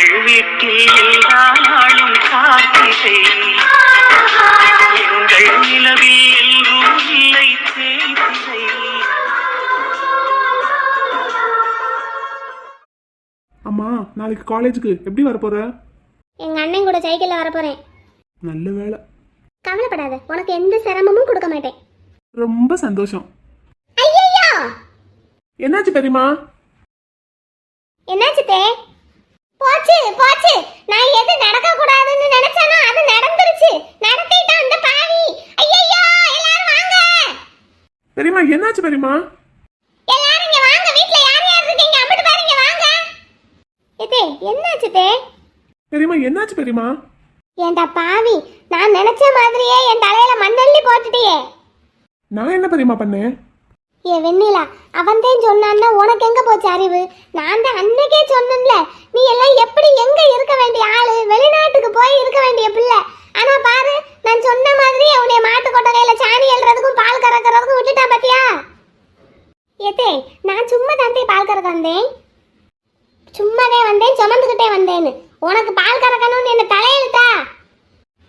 எங்கள் வீட்டில் எல்லா நாளும் காத்திரை, எங்கள் நிலவில் எல்லோரும் இல்லை தேய்திரை. அம்மா, நாளைக்கு காலேஜுக்கு எப்படி வரப்போற? எங்க அண்ணன் கூட சைக்கிள்ல வரப்போறேன். நல்ல வேலை. கவலைப்படாத, உனக்கு எந்த சிரமமும் கொடுக்க மாட்டேன். ரொம்ப சந்தோஷம். ஐயோ, என்னாச்சு பெரியமா? என்னாச்சு தே? போச்சு போச்சு. நான் எது நடக்க கூடாதுன்னு நினைச்சேனோ அது நடந்துருச்சு. நடத்திட்டான் அந்த பாவி. ஐயோ, எல்லாரும் வாங்க. பெரியமா, என்னாச்சு பெரியமா? எல்லாரும் இங்க வாங்க. வீட்ல யார் யார் இருக்கீங்க? அம்பிட்டு பாருங்க, வாங்க. ஏதே, என்னாச்சு தே? பெரியமா, என்னாச்சு பெரியமா? ஏண்டா பாவி, நான் நினைச்ச மாதிரியே என் தலையில மண்ணள்ளி போட்டுட்டியே. நான் என்ன பெரியமா பண்ணேன்? ஏ வெண்ணிலா, அவன்தான் சொன்னான்னா உனக்கு எங்க போச்சு அறிவு? நான் தான் அன்னைக்கே சொன்னேன்ல, நீ எல்லாம் எப்படி எங்க இருக்க வேண்டிய ஆளு, வெளிநாட்டுக்கு போய் இருக்க வேண்டிய பிள்ளை. ஆனா பாரு, நான் சொன்ன மாதிரியே உன்னைய மாட்டு கொட்டகையில சாணி எழுறதுக்கும் பால் கறக்கிறதுக்கும் விட்டுட்டா பாத்தியா? ஏதே, நான் சும்மா தாண்டே பால் கறக்க வந்தேன். சும்மாதே வந்தேன், சுமந்துகிட்டே வந்தேன்னு. உனக்கு பால் கறக்கணும்னு என்ன தலையெழுத்தா?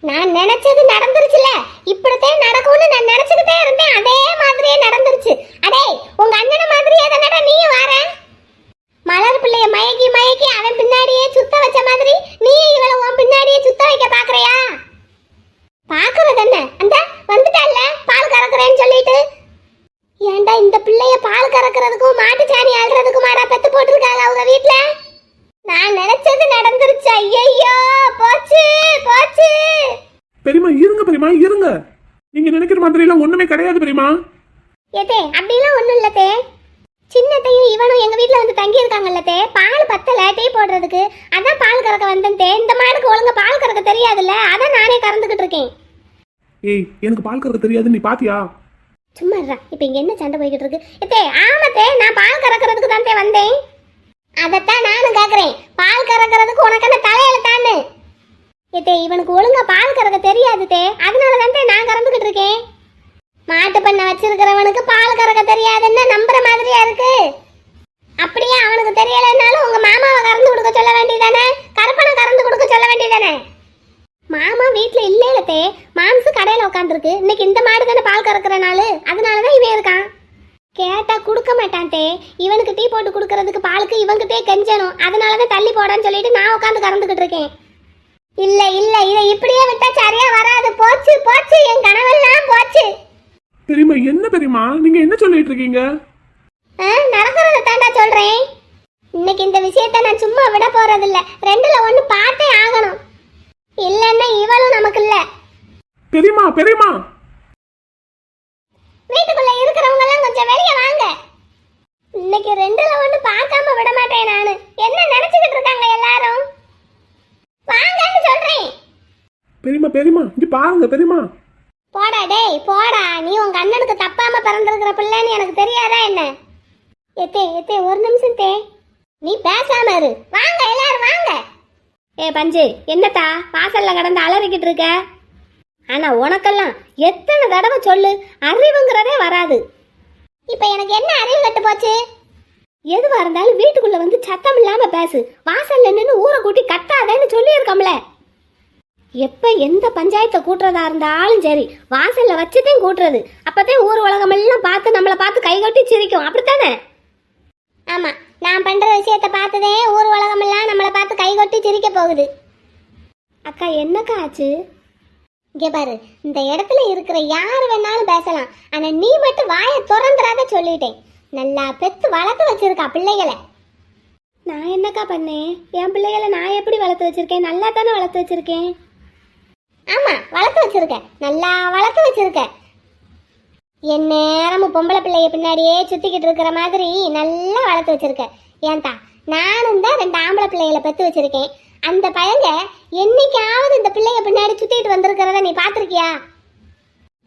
நான் நினைச்சது நடந்துருச்சுல, இப்படித்தான் நடக்கும்னு நான் நினைச்சுக்கிட்டே இருந்தேன். அதே மாதிரியே நடந்துருச்சு. அடே, உங்க அண்ணன மாதிரியே தானடா நீயும் வர. மலர் பிள்ளைய மயக்கி மயக்கி அவன் பின்னாடியே சுத்த வச்ச மாதிரி நீ இவளை உன் பின்னாடியே சுத்த வைக்க பாக்குறியா? பாக்குறது என்ன? அந்த வந்துட்டால பால் கறக்குறேன்னு சொல்லிட்டு. ஏன்டா இந்த பிள்ளைய பால் கறக்கிறதுக்கும் மாட்டு சாணி ஆள்றதுக்கும் மாடா பெத்து போட்டிருக்காங்க அவங்க வீட்டுல. நான் நினைச்சது நடந்துருச்சு. ஐயோ, போச்சு போச்சு. பெரியமா இருங்க, பெரியமா இருங்க. நீங்க நினைக்கிற மாதிரி எல்லாம் ஒண்ணுமே கிடையாது பெரியமா. ஏதே, அப்படிலாம் ஒண்ணும் இல்லத்தே. சின்னத்தையும் இவனும் எங்க வீட்டுல வந்து தங்கி இருக்காங்கல்லத்தே. பால் பத்தல டீ போடுறதுக்கு, அதான் பால் கறக்க வந்தே. இந்த மாடுக்கு ஒழுங்கா பால் கறக்க தெரியாதுல்ல, அதான் நானே கறந்துகிட்டு இருக்கேன். ஏய், எனக்கு பால் கறக்க தெரியாது, நீ பாத்தியா? சும்மா இருடா, இப்ப இங்க என்ன சண்டை போய்கிட்டு இருக்கு? ஏதே, ஆமத்தே, நான் பால் கறக்கிறதுக்கு தான் வந்தேன். அதத்தான் நானும் கேக்குறேன், பால் கறக்கிறதுக்கு உனக்கு என்ன தலையெழுத்தான்னு? ஏதே, இவனுக்கு ஒழுங்கா பால் கறக்க தெரியாது தே, அதனாலதான் நான் கறந்துகிட்டு இருக்கேன். மாட்டு பண்ணை வச்சிருக்கிறவனுக்கு பால் கறக்க தெரியாதுன்னு நம்புற மாதிரியா இருக்கு. அப்படியே அவனுக்கு தெரியலன்னாலும் உங்க மாமாவை கறந்து கொடுக்க சொல்ல வேண்டியதானே, கருப்பனை கறந்து கொடுக்க சொல்ல வேண்டியதானே. மாமா வீட்டுல இல்லத்தே, மாம்சு கடையில உட்காந்துருக்கு. இன்னைக்கு இந்த மாடு தானே பால் கறக்குற நாள், அதனாலதான் இவன் இருக்கான். கேட்டா குடுக்க மாட்டான்ட்டே. இவனுக்கு டீ போட்டு குடுக்கறதுக்கு பாலுக்கு இவங்கிட்டே கெஞ்சணும், அதனாலதான் தள்ளி போடான்னு சொல்லிட்டு நான் உட்காந்து கறந்துகிட்டு இருக்கேன். இல்ல இல்ல, இதை இப்படியே விட்டா சரியா வராது. போச்சு போச்சு, என் கனவெல்லாம் போச்சு. பெரியமா, என்ன பெரியமா நீங்க என்ன சொல்லிட்டு இருக்கீங்க? நடக்கிறத தாண்டா சொல்றேன். இன்னைக்கு இந்த விஷயத்த நான் சும்மா விட போறதில்ல. ரெண்டுல ஒண்ணு பார்த்தே ஆகணும். இல்லன்னா இவளும் நமக்கு இல்ல. பெரியமா, பெரியமா, வீட்டுக்குள்ள இருக்கிறவங்க எல்லாம் கொஞ்சம் வெளியே வாங்க. இன்னைக்கு ரெண்டுல ஒண்ணு பார்க்காம விட மாட்டேன் நானு. என்ன நினைச்சுக்கிட்டு இருக்காங்க எல்லாரும்? வாங்கன்னு சொல்றேன். பெரியமா, பெரியமா இங்க பாருங்க பெரியமா. போடா டேய் போடா, நீ உங்க அண்ணனுக்கு தப்பாம பிறந்திருக்கிற பிள்ளைன்னு எனக்கு தெரியாதா என்ன? எத்தே எத்தே, ஒரு நிமிஷம் தே, நீ பேசாம இரு. வாங்க எல்லாரும் வாங்க. ஏ பஞ்சு, என்னத்தா வாசல்ல கடந்து அலறிக்கிட்டு இருக்க? ஆனா உனக்கெல்லாம் எத்தனை தடவை சொல்லு, அறிவுங்கிறதே வராது. இப்ப எனக்கு என்ன அறிவு கட்டு போச்சு? எதுவா இருந்தாலும் வீட்டுக்குள்ள வந்து சத்தம் இல்லாம பேசு. வாசல்ல நின்று ஊரை கூட்டி கத்தாதேன்னு சொல்லி இருக்கோம்ல. எப்ப எந்த பஞ்சாயத்தை கூட்டுறதா இருந்தாலும் சரி, வாசல்ல வச்சுதான் கூட்டுறது. அப்பதான் ஊர் உலகம் எல்லாம் பார்த்து நம்மளை பார்த்து கை கட்டி சிரிக்கும், அப்படித்தானே? ஆமா, நான் பண்ற விஷயத்த பார்த்துதே ஊர் உலகம் எல்லாம் நம்மளை பார்த்து கை கொட்டி சிரிக்க போகுது. அக்கா, என்னக்கா ஆச்சு? இங்க பாரு, இந்த இடத்துல இருக்கிற யாரு வேணாலும் பேசலாம், ஆனா நீ மட்டும் வாயை திறந்துடாத சொல்லிட்டேன். நல்லா பெத்து வளர்த்து வச்சிருக்கா பிள்ளைகளை. நான் என்னக்கா பண்ணேன்? என் பிள்ளைகளை நான் எப்படி வளர்த்து வச்சிருக்கேன்? நல்லா தானே வளர்த்து வச்சிருக்கேன். ஆமா, வளர்த்து வச்சிருக்க, நல்லா வளர்த்து வச்சிருக்க. என் நேரமும் பொம்பளை பிள்ளைய பின்னாடியே சுத்திக்கிட்டு இருக்கிற மாதிரி நல்லா வளர்த்து வச்சிருக்க. ஏன்டா, நானும் தான் 2 ஆம்பளை பிள்ளைகளை பெத்து வச்சிருக்கேன். அந்த பையங்க என்னைக்காவது இந்த பிள்ளைய பின்னாடி சுத்திட்டு வந்திருக்கிறத நீ பாத்திருக்கியா?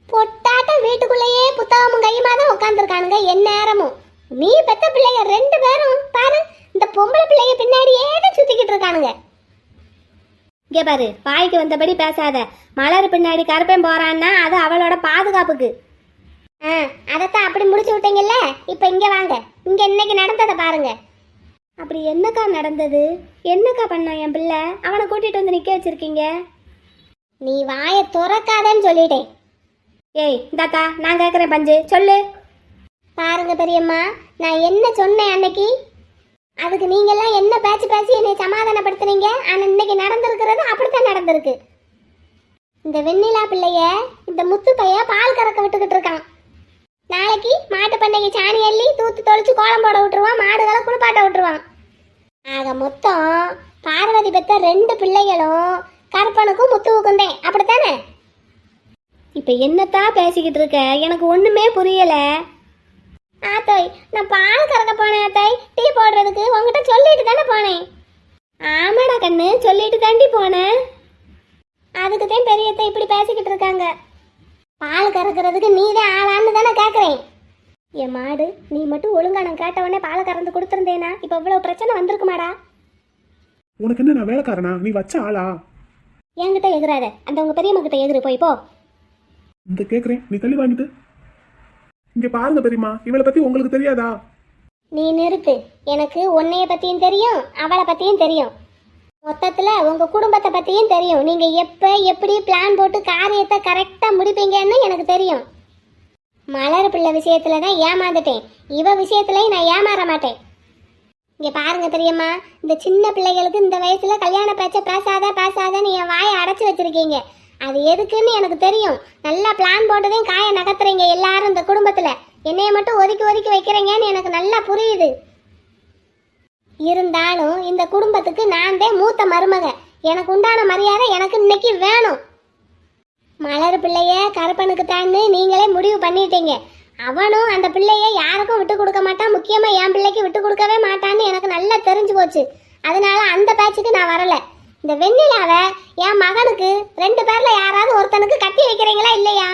பொட்டாட்டம் வீட்டுக்குள்ளேயே புத்தகமும் கையுமா தான் உட்காந்துருக்கானுங்க என் நேரமும். நீ பெத்த பிள்ளைங்க 2 பேரும் பாரு, இந்த பொம்பளை பிள்ளைய பின்னாடியே தான் சுத்திக்கிட்டு இருக்கானுங்க. இங்கே பாரு, வாய்க்கு வந்தபடி பேசாத. மலர் பின்னாடி கருப்பேன் போறான்னா அது அவளோட பாதுகாப்புக்கு. அதைத்தான் அப்படி முடிச்சு விட்டீங்கல்ல. இப்ப இங்க வாங்க, இங்க இன்னைக்கு நடந்ததை பாருங்க. அப்படி என்னக்கா நடந்தது? என்னக்கா பண்ணான் என் பிள்ளை? அவனை கூட்டிட்டு வந்து நிக்க வச்சிருக்கீங்க. நீ வாயை துறக்காதன்னு சொல்லிட்டேன். ஏய் இந்தாக்கா நான் கேட்குறேன் பஞ்சு, சொல்லு. பாருங்க பெரியம்மா, நான் என்ன சொன்னேன் அன்னைக்கு? அதுக்கு நீங்கெல்லாம் என்ன பேச்சு பேசி என்னை சமாதானப்படுத்துனீங்க. ஆனால் இன்னைக்கு நடந்திருக்கிறது அப்படித்தான் நடந்திருக்கு. இந்த வெண்ணிலா பிள்ளைய இந்த முத்து பைய பால் கறக்க விட்டுக்கிட்டு இருக்கான். நாளைக்கு மாட்டு பண்ணைக்கு சாணி அள்ளி தூத்து தொளிச்சு கோலம் போட விட்டுருவான், மாடுகளை குளிப்பாட்ட விட்டுருவான். ஆக மொத்தம் பார்வதி பெத்த 2 பிள்ளைகளும் கருப்பனுக்கும் முத்துவுக்கும் தான், அப்படித்தானே? இப்ப என்னத்தான் பேசிக்கிட்டு இருக்க? எனக்கு ஒண்ணுமே புரியல. ஆத்தாய், நான் பால் கறக்க போனேன் ஆத்தாய், டீ போடுறதுக்கு. உங்ககிட்ட சொல்லிட்டு தானே போனேன். ஆமாடா கண்ணு, சொல்லிட்டு தாண்டி போனேன். அதுக்கு தான் பெரியத்தை இப்படி பேசிக்கிட்டு இருக்காங்க. பால் கறக்கிறதுக்கு நீ தான் ஆளான்னு தானே கேட்குறேன். என் மாடு, நீ மட்டும் ஒழுங்கா நான் கேட்டவொடனே பாலை கறந்து கொடுத்துருந்தேனா இப்போ இவ்வளோ பிரச்சனை வந்திருக்குமாடா? உனக்கு என்ன நான் வேலைக்காரனா? நீ வச்ச ஆளா? என்கிட்ட எகுறாத, அந்த உங்க பெரியம்மா கிட்ட எகுறு போய் போ. இந்த கேட்குறேன், நீ தள்ளி வாங்கிட்டு. இங்க பாருங்க பெரியம்மா, இவளை பத்தி உங்களுக்கு தெரியாதா? நீ நிறுத்து. எனக்கு உன்னைய பத்தியும் தெரியும், அவளை பத்தியும் தெரியும். மொத்தத்துல உங்க குடும்பத்தை பத்தியும் தெரியும். நீங்க எப்ப எப்படி பிளான் போட்டு காரியத்தை கரெக்டா முடிப்பீங்கன்னு எனக்கு தெரியும். மலர் பிள்ளை விஷயத்துல தான் ஏமாந்துட்டேன், இவ விஷயத்துலயும் நான் ஏமாற மாட்டேன். இங்க பாருங்க பெரியம்மா, இந்த சின்ன பிள்ளைகளுக்கு இந்த வயசுல கல்யாண பேச்ச பேசாதன்னு என் வாயை அடைச்சு வச்சிருக்கீங்க. அது எதுக்குன்னு எனக்கு தெரியும். நல்லா பிளான் போட்டுதான் காயை நகர்த்துறீங்க எல்லாரும் இந்த குடும்பத்துல. என்னைய மட்டும் ஒதுக்கி வைக்கிறீங்கன்னு எனக்கு நல்லா புரியுது. இருந்தாலும் இந்த குடும்பத்துக்கு நான் தான் மூத்த மருமக. எனக்கு உண்டான மரியாதை எனக்கு இன்னைக்கு வேணும். மலர் பிள்ளைய கருப்பனுக்கு தான்னு நீங்களே முடிவு பண்ணிட்டீங்க. அவனும் அந்த பிள்ளைய யாருக்கும் விட்டு கொடுக்க மாட்டான், முக்கியமா என் பிள்ளைக்கு விட்டு கொடுக்கவே மாட்டான்னு எனக்கு நல்லா தெரிஞ்சு போச்சு. அதனால அந்த பேச்சுக்கு நான் வரல. இந்த வெண்ணிலாவை என் மகனுக்கு 2 பேர்ல யாராவது ஒருத்தனுக்கு கட்டி வைக்கிறீங்களா இல்லையா?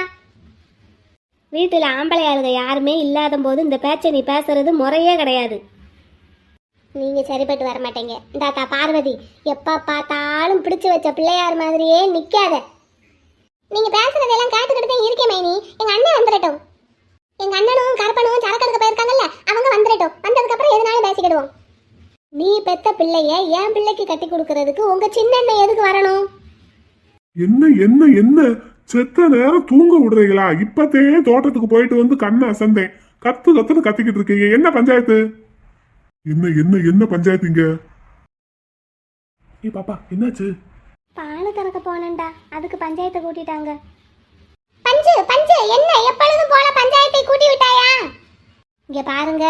வீட்டுல ஆம்பளை ஆளுங்க யாருமே இல்லாத போது இந்த பேச்சை நீ பேசுறது முறையே கிடையாது. நீங்க சரிப்பட்டு வர மாட்டீங்க. இந்தாத்தா பார்வதி, எப்ப பார்த்தாலும் பிடிச்சு வச்ச பிள்ளையார் மாதிரியே நிக்காத. நீங்க பேசுறதெல்லாம் கேட்டுக்கிட்டு தான் இருக்கேன் மைனி. எங்க அண்ணன் வந்துடட்டும். எங்க அண்ணனும் கருப்பனும் சரக்கெடுக்க போயிருக்காங்கல்ல, அவங்க வந்துடட்டும். வந்ததுக்கு அப்புறம் எதனாலும் பேசிக்கிடுவோம். நீ பெத்த பிள்ளைய என் பிள்ளைக்கு கட்டி கொடுக்கறதுக்கு உங்க சின்ன அண்ணன் எதுக்கு வரணும்? என்ன என்ன என்ன செத்த நேரம் தூங்க விடுறீங்களா? இப்பத்தே தோட்டத்துக்கு போயிட்டு வந்து கண்ணை அசந்தேன். கத்துன்னு கத்திக்கிட்டு இருக்கீங்க. என்ன பஞ்சாயத்து? என்ன என்ன என்ன பஞ்சாயத்து இங்க? ஏ பாப்பா, என்னாச்சு? பால் கறக்க போனேன்டா, அதுக்கு பஞ்சாயத்தை கூட்டிட்டாங்க. பஞ்சு பஞ்சு, என்ன எப்பொழுதும் போல பஞ்சாயத்தை கூட்டி விட்டாயா? இங்க பாருங்க,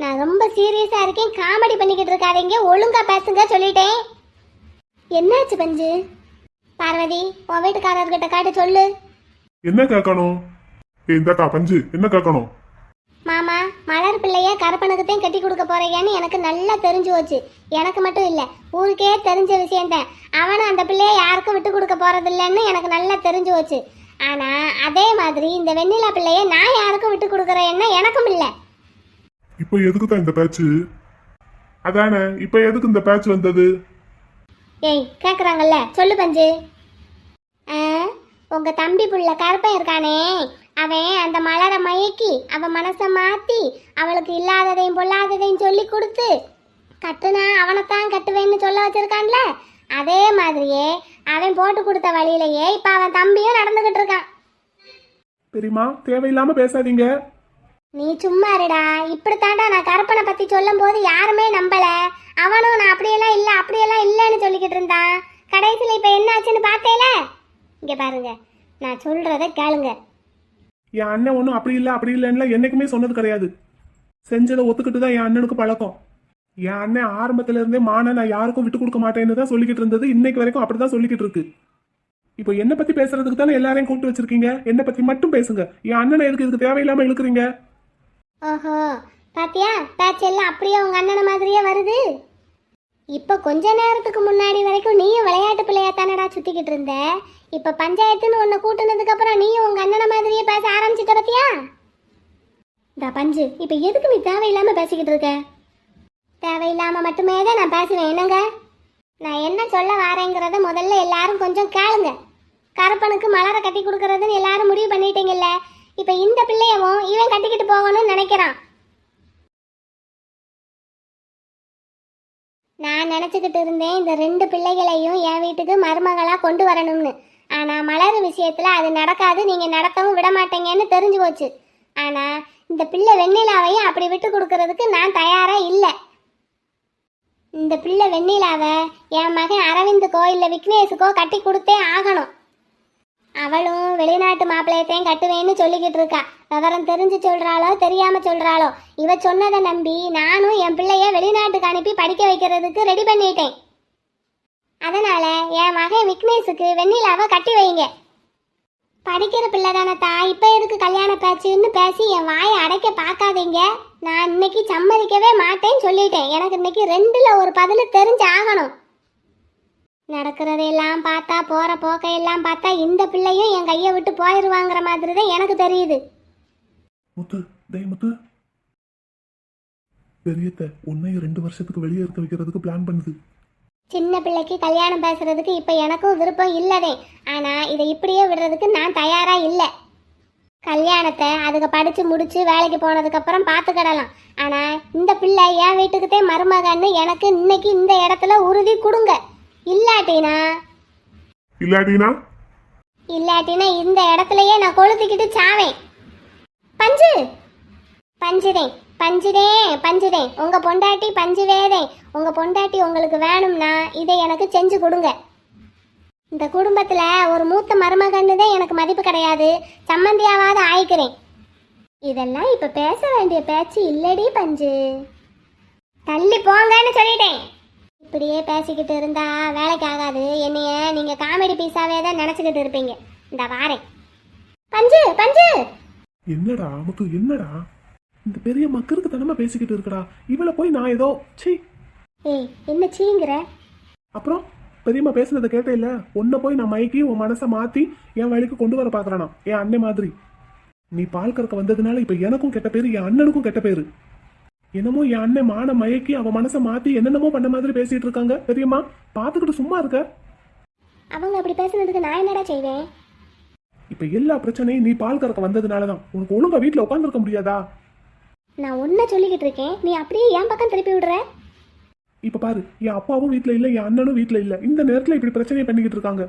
நான் ரொம்ப சீரியஸா இருக்கேன். காமெடி பண்ணிக்கிட்டு இருக்காதீங்க, ஒழுங்கா பேசுங்க சொல்லிட்டேன். என்னாச்சு பஞ்சு? பார்வதி, உன் வீட்டுக்காரர்கிட்ட காட்டு சொல்லு. என்ன கேட்கணும்? இந்தக்கா பஞ்சு, என்ன கேட்கணும்? மாமா, மலர் பிள்ளைய கருப்பனுக்குத்தான் கட்டி கொடுக்க போறீங்கன்னு எனக்கு நல்லா தெரிஞ்சு போச்சு. எனக்கு மட்டும் இல்ல, ஊருக்கே தெரிஞ்ச விஷயம்தான். அவனும் அந்த பிள்ளைய யாருக்கும் விட்டு கொடுக்க போறது இல்லைன்னு எனக்கு நல்லா தெரிஞ்சு போச்சு. ஆனா அதே மாதிரி இந்த வெண்ணிலா பிள்ளைய நான் யாருக்கும் விட்டு கொடுக்கறேன்னா எனக்கும் இல்ல. இப்ப எதுக்கு தான் இந்த பேச்சு? அதானே, இப்ப எதுக்கு இந்த பேச்சு வந்தது? ஏய் கேக்குறாங்கல்ல, சொல்லு பஞ்சு. உங்க தம்பி புள்ள கருப்பன் இருக்கானே, அவன் அந்த மலரை மயக்கி அவன் மனசை மாத்தி அவளுக்கு இல்லாததையும் பொல்லாததையும் சொல்லி கொடுத்து கட்டுனா அவனைத்தான் கட்டுவேன்னு சொல்ல வச்சிருக்கான்ல, அதே மாதிரியே அவன் போட்டு கொடுத்த வழியிலேயே இப்ப அவன் தம்பியும் நடந்துகிட்டு இருக்கான். தெரியுமா, தேவையில்லாம பேசாதீங்க. நீ சும்மா இருடா. இப்படித்தாண்டா நான் கருப்பனை பத்தி சொல்லும் போது யாருமே நம்பல. அவனும் நான் அப்படியெல்லாம் இல்லைன்னு சொல்லிக்கிட்டு இருந்தான். கடைசியில் இப்ப என்ன ஆச்சுன்னு பார்த்தேல. இங்க பாருங்க, நான் சொல்றத கேளுங்க. என் அண்ணன் ஒன்றும் அப்படி இல்லைன்னு என்னைக்குமே சொன்னது கிடையாது. செஞ்சதை ஒத்துக்கிட்டு தான் என் அண்ணனுக்கு பழக்கம். என் அண்ணன் ஆரம்பத்துல இருந்தே நான் யாருக்கும் விட்டு கொடுக்க மாட்டேன்னு தான் சொல்லிக்கிட்டு இருந்தது. இன்னைக்கு வரைக்கும் அப்படிதான் சொல்லிக்கிட்டு இருக்கு. இப்போ என்ன பத்தி பேசுறதுக்கு தானே எல்லாரையும் கூப்பிட்டு வச்சிருக்கீங்க. என்ன பத்தி மட்டும் பேசுங்க. என் அண்ணனை எதுக்கு இதுக்கு தேவையில்லாம இழுக்கிறீங்க? ஓஹோ, பாத்தியா, பேச்செல்லாம் அப்படியே உங்க அண்ணனை மாதிரியே வருது. இப்ப கொஞ்ச நேரத்துக்கு முன்னாடி வரைக்கும் நீயும் விளையாட்டு பிள்ளையா தானடா சுத்திக்கிட்டு இருந்த. இப்ப பஞ்சாயத்துன்னு உன்னை கூட்டுனதுக்கு அப்புறம் நீயும் உங்க அண்ணனை மாதிரியே பேச ஆரம்பிச்சிட்ட பத்தியா? இந்த பஞ்சு, இப்ப எதுக்கு நீ தேவையில்லாம பேசிக்கிட்டு இருக்க? தேவையில்லாம மட்டுமே தான் நான் பேசுவேன். என்னங்க, நான் என்ன சொல்ல வரேங்கிறத முதல்ல எல்லாரும் கொஞ்சம் கேளுங்க. கருப்பனுக்கு மலரை கட்டி கொடுக்கறதுன்னு எல்லாரும் முடிவு பண்ணிட்டீங்கல்ல. இப்ப இந்த பிள்ளையவும் இவன் கட்டிக்கிட்டு போகணும்னு நினைக்கிறான். நான் நினச்சிக்கிட்டு இருந்தேன் இந்த 2 பிள்ளைகளையும் என் வீட்டுக்கு மருமகளாக கொண்டு வரணும்னு. ஆனால் மலர் விஷயத்தில் அது நடக்காது, நீங்கள் நடத்தவும் விட மாட்டீங்கன்னு தெரிஞ்சு போச்சு. ஆனால் இந்த பிள்ளை வெண்ணிலாவையும் அப்படி விட்டு கொடுக்கறதுக்கு நான் தயாராக இல்லை. இந்த பிள்ளை வெண்ணிலாவை என் மகன் அரவிந்துக்கோ இல்லை விக்னேஷுக்கோ கட்டி கொடுத்தே ஆகணும். அவளும் வெளிநாட்டு மாப்பிள்ளையத்தையும் கட்டுவேன்னு சொல்லிக்கிட்டு இருக்கா. விவரம் தெரிஞ்சு சொல்கிறாளோ தெரியாமல் சொல்கிறாளோ, இவ சொன்னதை நம்பி நானும் என் பிள்ளைய வெளிநாட்டுக்கு அனுப்பி படிக்க வைக்கிறதுக்கு ரெடி பண்ணிட்டேன். அதனால் என் மகன் விக்னேஷுக்கு வெண்ணிலாவை கட்டி வைங்க. படிக்கிற பிள்ளை தானத்தா, இப்போ எதுக்கு கல்யாண பேச்சுன்னு பேசி என் வாயை அடைக்க பார்க்காதீங்க. நான் இன்னைக்கு சம்மதிக்கவே மாட்டேன்னு சொல்லிட்டேன். எனக்கு இன்னைக்கு 2ல் ஒரு பதில் தெரிஞ்சு ஆகணும். நடக்கிறதையெல்லாம் பார்த்தா, போகிற போக்கையெல்லாம் பார்த்தா இந்த பிள்ளையும் என் கையை விட்டு போயிடுவாங்கிற மாதிரி தான் எனக்கு தெரியுது. முத்து, டேய் முத்து, பெரியத்த உன்னையும் 2 வருஷத்துக்கு வெளியே இருக்க வைக்கிறதுக்கு பிளான் பண்ணுது. சின்ன பிள்ளைக்கு கல்யாணம் பேசுறதுக்கு இப்போ எனக்கும் விருப்பம் இல்லதே. ஆனால் இதை இப்படியே விடுறதுக்கு நான் தயாராக இல்லை. கல்யாணத்தை அதுக்கு படித்து முடித்து வேலைக்கு போனதுக்கப்புறம் பார்த்துக்கிடலாம். ஆனால் இந்த பிள்ளை என் வீட்டுக்குத்தே மருமகன்னு எனக்கு இன்னைக்கு இந்த இடத்துல உறுதி கொடுங்க. இல்லாட்டினா இந்த இடத்துலயே நான் கொளுத்திக்கிட்டு சாவேன். பஞ்சு பஞ்சுதேன் உங்க பொண்டாட்டி பஞ்சுவேதேன். உங்க பொண்டாட்டி உங்களுக்கு வேணும்னா இதை எனக்கு செஞ்சு கொடுங்க. இந்த குடும்பத்துல ஒரு மூத்த மருமகன்னு தான் எனக்கு மதிப்பு கிடையாது. சம்மந்தியாவது ஆயிக்கிறேன். இதெல்லாம் இப்ப பேச வேண்டிய பேச்சு இல்லடி பஞ்சு. தள்ளி போங்கன்னு சொல்லிட்டேன். இப்படியே பேசிக்கிட்டு இருந்தா வேலைக்கு ஆகாது. என்னைய நீங்க காமெடி பீஸாவே தான் நினைச்சுக்கிட்டு இருப்பீங்க. இந்த வாரேன். பஞ்சு என்னடா முத்து, என்னடா இந்த பெரிய மக்களுக்கு தனமா பேசிக்கிட்டு இருக்கடா. இவளை போய் நான் ஏதோ சீ. ஏய், என்ன சீங்கிற? அப்புறம் பெரியம்மா பேசுனதை கேட்டே இல்ல. உன்னை போய் நான் மயக்கி உன் மனசை மாத்தி என் வழிக்கு கொண்டு வர பாக்குறானா என் அண்ணன் மாதிரி. நீ பால் கறக்க வந்ததுனால இப்ப எனக்கும் கெட்ட பேரு, என் அண்ணனுக்கும் கெட்ட பேரு. என்னமோ என் அண்ணன் மான மயக்கி அவன் மனசை மாத்தி என்னென்னமோ பண்ண மாதிரி பேசிட்டு இருக்காங்க. பெரியம்மா பாத்துக்கிட்டு சும்மா இருக்க. அவங்க அப்படி பேசுனதுக்கு நான் என்னடா செய்வேன்? இப்ப எல்லா பிரச்சனையும் நீ பால் கறக்க வந்ததுனாலதான். உனக்கு ஒழுங்கா வீட்டுல உட்காந்துருக்க முடியாதா? நான் ஒன்ன சொல்லிக்கிட்டு இருக்கேன், நீ அப்படியே என் பக்கம் திருப்பி விடுற. இப்ப பாரு, என் அப்பாவும் வீட்டுல இல்ல, என் அண்ணனும் வீட்டுல இல்ல. இந்த நேரத்துல இப்படி பிரச்சனையை பண்ணிக்கிட்டு இருக்காங்க.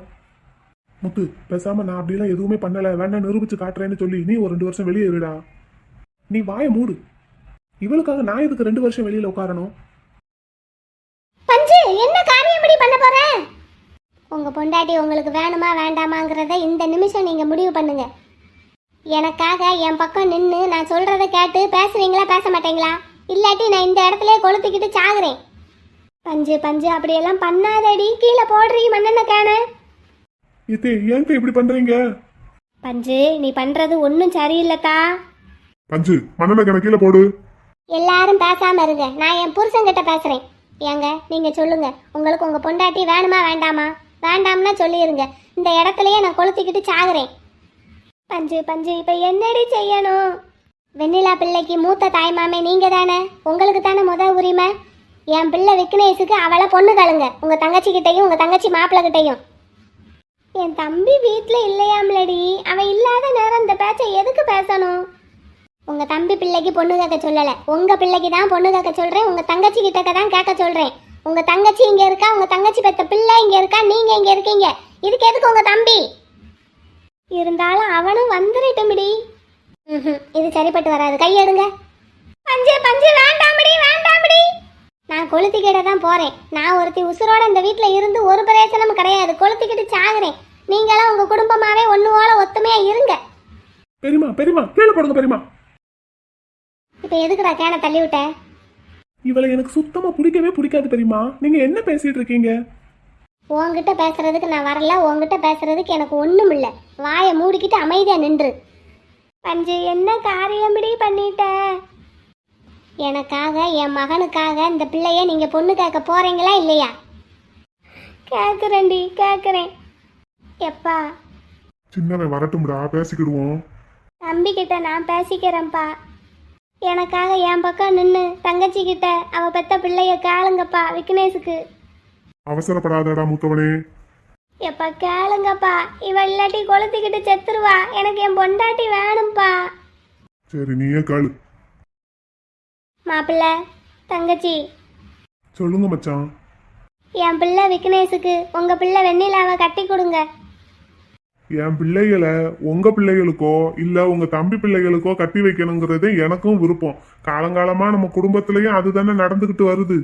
முத்து, பேசாம நான் அப்படிலாம் எதுவுமே பண்ணல, வேண்டாம் நிரூபிச்சு காட்டுறேன்னு சொல்லி நீ ஒரு 2 வருஷம் வெளியே இருடா. நீ வாயை மூடு. இவளுக்காக நான் இதுக்கு 2 வருஷம் வெளியில உட்காரணும்? பஞ்சு, என்ன காரியம் இப்படி பண்ண போற? உங்க பொண்டாட்டி உங்களுக்கு வேணுமா வேண்டாமாங்கிறத இந்த நிமிஷம் நீங்க முடிவு பண்ணுங்க. எனக்காக என் பக்கம் நின்று நான் சொல்றத கேட்டு பேசுவீங்களா பேச மாட்டீங்களா? இல்லாட்டி நான் இந்த இடத்துல கொளுத்திக்கிட்டு சாகுறேன். பஞ்சு அப்படியெல்லாம் பண்ணாதடி, கீழே போடுறீ மண்ணெண்ண கேன. ஏன் இப்படி பண்றீங்க? பஞ்சு, நீ பண்றது ஒன்றும் சரியில்லைத்தா. பஞ்சு, மண்ணெண்ண கேன கீழே போடு. எல்லாரும் பேசாம இருங்க, நான் என் புருஷன்கிட்ட பேசுறேன். ஏங்க நீங்க சொல்லுங்க, உங்களுக்கு உங்க பொண்டாட்டி வேணுமா வேண்டாமா? வேண்டாம்னா சொல்லிருங்க. இந்த இடத்துலயே நான் கொளுத்திக்கிட்டு சாகுறேன். பஞ்சு இப்ப என்னடி செய்யணும்? வெண்ணிலா பிள்ளைக்கு மூத்த தாய்மாமே நீங்க தானே, உங்களுக்கு தானே முத உரிமை. என் பிள்ளை விக்னேஷுக்கு அவளை பொண்ணு கழுங்க, உங்க தங்கச்சி கிட்டையும் உங்க தங்கச்சி மாப்பிள்ளை கிட்டையும். என் தம்பி வீட்டுல இல்லையாம்லடி, அவன் இல்லாத நேரம் இந்த பேச்சை எதுக்கு பேசணும்? உங்க தம்பி பிள்ளைக்கு பொண்ணு கேட்க சொல்லல, உங்க பிள்ளைக்கு தான் பொண்ணு கேட்க சொல்றேன். உங்க தங்கச்சி கிட்ட தான் கேட்க சொல்றேன். உங்க தங்கச்சி இங்க இருக்கா, உங்க தங்கச்சி பெத்த பிள்ளை இங்க இருக்கா, நீங்க இங்க இருக்கீங்க. இதுக்கு எதுக்கு உங்க தம்பி? இருந்தாலும் அவனும் வந்துடட்டும்டி. இது சரிப்பட்டு வராது, கையெடுங்க. பஞ்சு வேண்டாமடி. நான் கொளுத்திக்கிட்ட தான் போறேன். நான் ஒருத்தி உசுரோட இந்த வீட்டுல இருந்து ஒரு பிரயோசனமும் கிடையாது. கொளுத்திக்கிட்டு சாகுறேன். நீங்களாம் உங்க குடும்பமாவே ஒண்ணுவோல ஒத்துமையா இருங்க. பெரியமா கீழே போடுங்க பெரியமா. இப்ப எதுக்குடா கேன தள்ளி விட்ட? இவளை எனக்கு சுத்தமா பிடிக்கவே பிடிக்காது பெரியமா. நீங்க என்ன பேசிட்டு இருக்கீங்க? உன்கிட்ட பேசுறதுக்கு நான் வரல, உன்கிட்ட பேசுறதுக்கு எனக்கு ஒண்ணும் இல்ல. வாயை மூடிக்கிட்டு அமைதியா நின்று. பஞ்சு, என்ன காரியம்படி பண்ணிட்ட? எனக்காக, என் மகனுக்காக இந்த பிள்ளைய நீங்க பொண்ணு கேட்க போறீங்களா இல்லையா? கேட்குறேன். எப்பா சின்னவன் வரட்டும்டா, பேசிக்கிடுவோம். தம்பி கிட்ட நான் பேசிக்கிறேன்ப்பா. எனக்காக என் பக்கம் நின்று தங்கச்சி கிட்ட அவ பெத்த பிள்ளைய கேளுங்கப்பா. விக்னேஷுக்கு அவசரப்படாதடா மூத்தவனே. எப்பா கேளுங்கப்பா. இவ இல்லாட்டி கொளுத்திக்கிட்டு செத்துருவா. எனக்கு என் பொண்டாட்டி வேணும்ப்பா. சரி, நீயே கேளு. மாப்பிள்ள, தங்கச்சி. சொல்லுங்க மச்சான். என் பிள்ளை விக்னேஷுக்கு உங்க பிள்ளை வெண்ணிலாவை கட்டி கொடுங்க. என் பிள்ளைகளை உங்க பிள்ளைகளுக்கோ இல்ல உங்க தம்பி பிள்ளைகளுக்கோ கட்டி வைக்கணுங்கிறது எனக்கும் விருப்பம். காலங்காலமா நம்ம குடும்பத்திலயும் அதுதானே நடந்துகிட்டு வருது.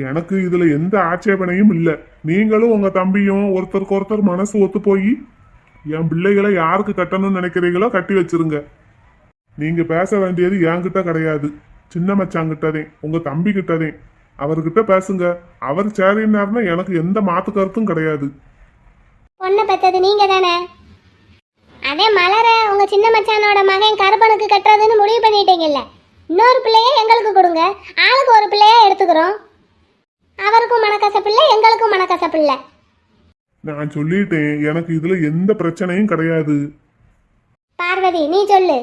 எனக்கு இதுல எந்த ஆட்சேபனையும் இல்லை. நீங்களும் உங்க தம்பியும் ஒருத்தருக்கு ஒருத்தர் மனசு ஒத்து போய் என் பிள்ளைகளை யாருக்கு கட்டணும்னு நினைக்கிறீங்களோ கட்டி வச்சிருங்க. நீங்க பேச வேண்டியது என்கிட்ட கிடையாது, சின்ன மச்சாங்கிட்டதே, உங்க தம்பி கிட்டதே. அவர்கிட்ட பேசுங்க. அவர் சரின்னாருன்னா எனக்கு எந்த மாத்து கருத்தும் கிடையாது. பொண்ணை பெற்றது நீங்க தானே? அதே மலர உங்க சின்ன மச்சானோட மகன் கருப்பனுக்கு கட்டுறதுன்னு முடிவு பண்ணிட்டீங்கல்ல. இன்னொரு பிள்ளைய எங்களுக்கு கொடுங்க, ஆளுக்கு ஒரு பிள்ளையா எடுத்துக்கிறோம். அவருக்கும் மனக்கசப்பில்லை, எங்களுக்கும் மனக்கசப்பில்லை. நான் சொல்லிட்டேன், எனக்கு இதுல எந்த பிரச்சனையும் கிடையாது. பார்வதி நீ சொல்லு.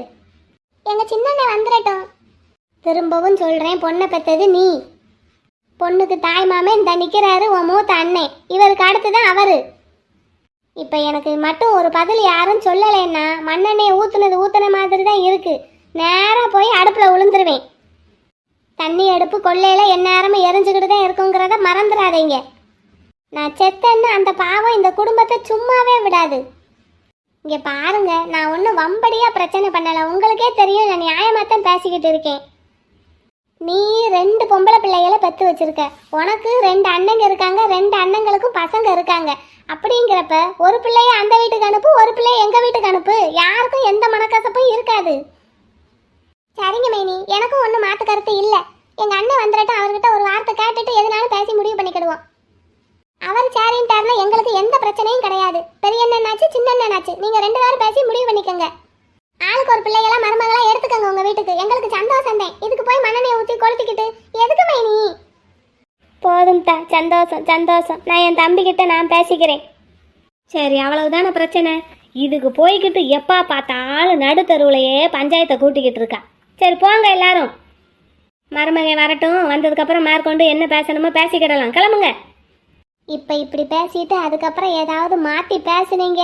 எங்க சின்ன வந்துடட்டும். திரும்பவும் சொல்றேன், பொண்ணை பெற்றது நீ. பொண்ணுக்கு தாய் மாமன் இந்த நிக்கிறாரு உன் மூத்த அண்ணன், இவருக்கு அடுத்துதான் அவரு. இப்ப எனக்கு மட்டும் ஒரு பதில் யாரும் சொல்லலைன்னா மண்ணெண்ணெயை ஊத்துன மாதிரி தான் இருக்கு. நேரா போய் அடுப்புல விழுந்துருவேன். தண்ணி அடுப்பு கொள்ளையில எந்நேரமும் எரிஞ்சுக்கிட்டு தான் இருக்குங்கிறத மறந்துடாதீங்க. நான் செத்தேன்னு அந்த பாவம் இந்த குடும்பத்தை சும்மாவே விடாது. இங்க பாருங்க, நான் ஒன்றும் வம்படியா பிரச்சனை பண்ணல. உங்களுக்கே தெரியும், நான் நியாயமாத்தான் பேசிக்கிட்டு இருக்கேன். நீ 2 பொம்பளை பிள்ளைகளை பெற்று வச்சிருக்க. உனக்கு 2 அண்ணங்க இருக்காங்க, 2 அண்ணங்களுக்கும் பசங்க இருக்காங்க. அப்படிங்கிறப்ப ஒரு பிள்ளைய அந்த வீட்டுக்கு அனுப்பு, ஒரு பிள்ளைய எங்க வீட்டுக்கு அனுப்பு. யாருக்கும் எந்த மனக்கசப்பும் இருக்காது. சரிங்க மைனி, எனக்கும் ஒன்றும் மாற்று கருத்து இல்லை. எங்க அண்ணன் வந்துடட்டும், அவர்கிட்ட ஒரு வார்த்தை கேட்டுட்டு எதுனாலும் பேசி முடிவு பண்ணிக்கிடுவோம். அவர் சரின்ட்டாருன்னா எங்களுக்கு எந்த பிரச்சனையும் கிடையாது. பெரிய அண்ணனாச்சு சின்ன அண்ணனாச்சு, நீங்க 2 பேரும் பேசி முடிவு பண்ணிக்கோங்க. ஆளுக்கு ஒரு பிள்ளைகளா மருமகளா எடுத்துக்கோங்க உங்க வீட்டுக்கு. எங்களுக்கு சந்தோஷம் தான். இதுக்கு போய் மண்ணெண்ணெயை ஊற்றி கொளுத்திக்கிட்டு எதுக்கு மைனி? போதும் தான், சந்தோஷம் சந்தோஷம். நான் என் தம்பிக்கிட்ட நான் பேசிக்கிறேன். சரி, அவ்வளவுதான பிரச்சனை. இதுக்கு போய்கிட்டு எப்பா பார்த்தாலும் நடுத்தருவுலையே பஞ்சாயத்தை கூட்டிக்கிட்டு இருக்கா. சரி போங்க எல்லாரும். மருமகை வரட்டும், வந்ததுக்கப்புறம் மேற்கொண்டு என்ன பேசணுமோ பேசிக்கிடலாம். கிளம்புங்க. இப்போ இப்படி பேசிட்டு அதுக்கப்புறம் ஏதாவது மாற்றி பேசுனீங்க,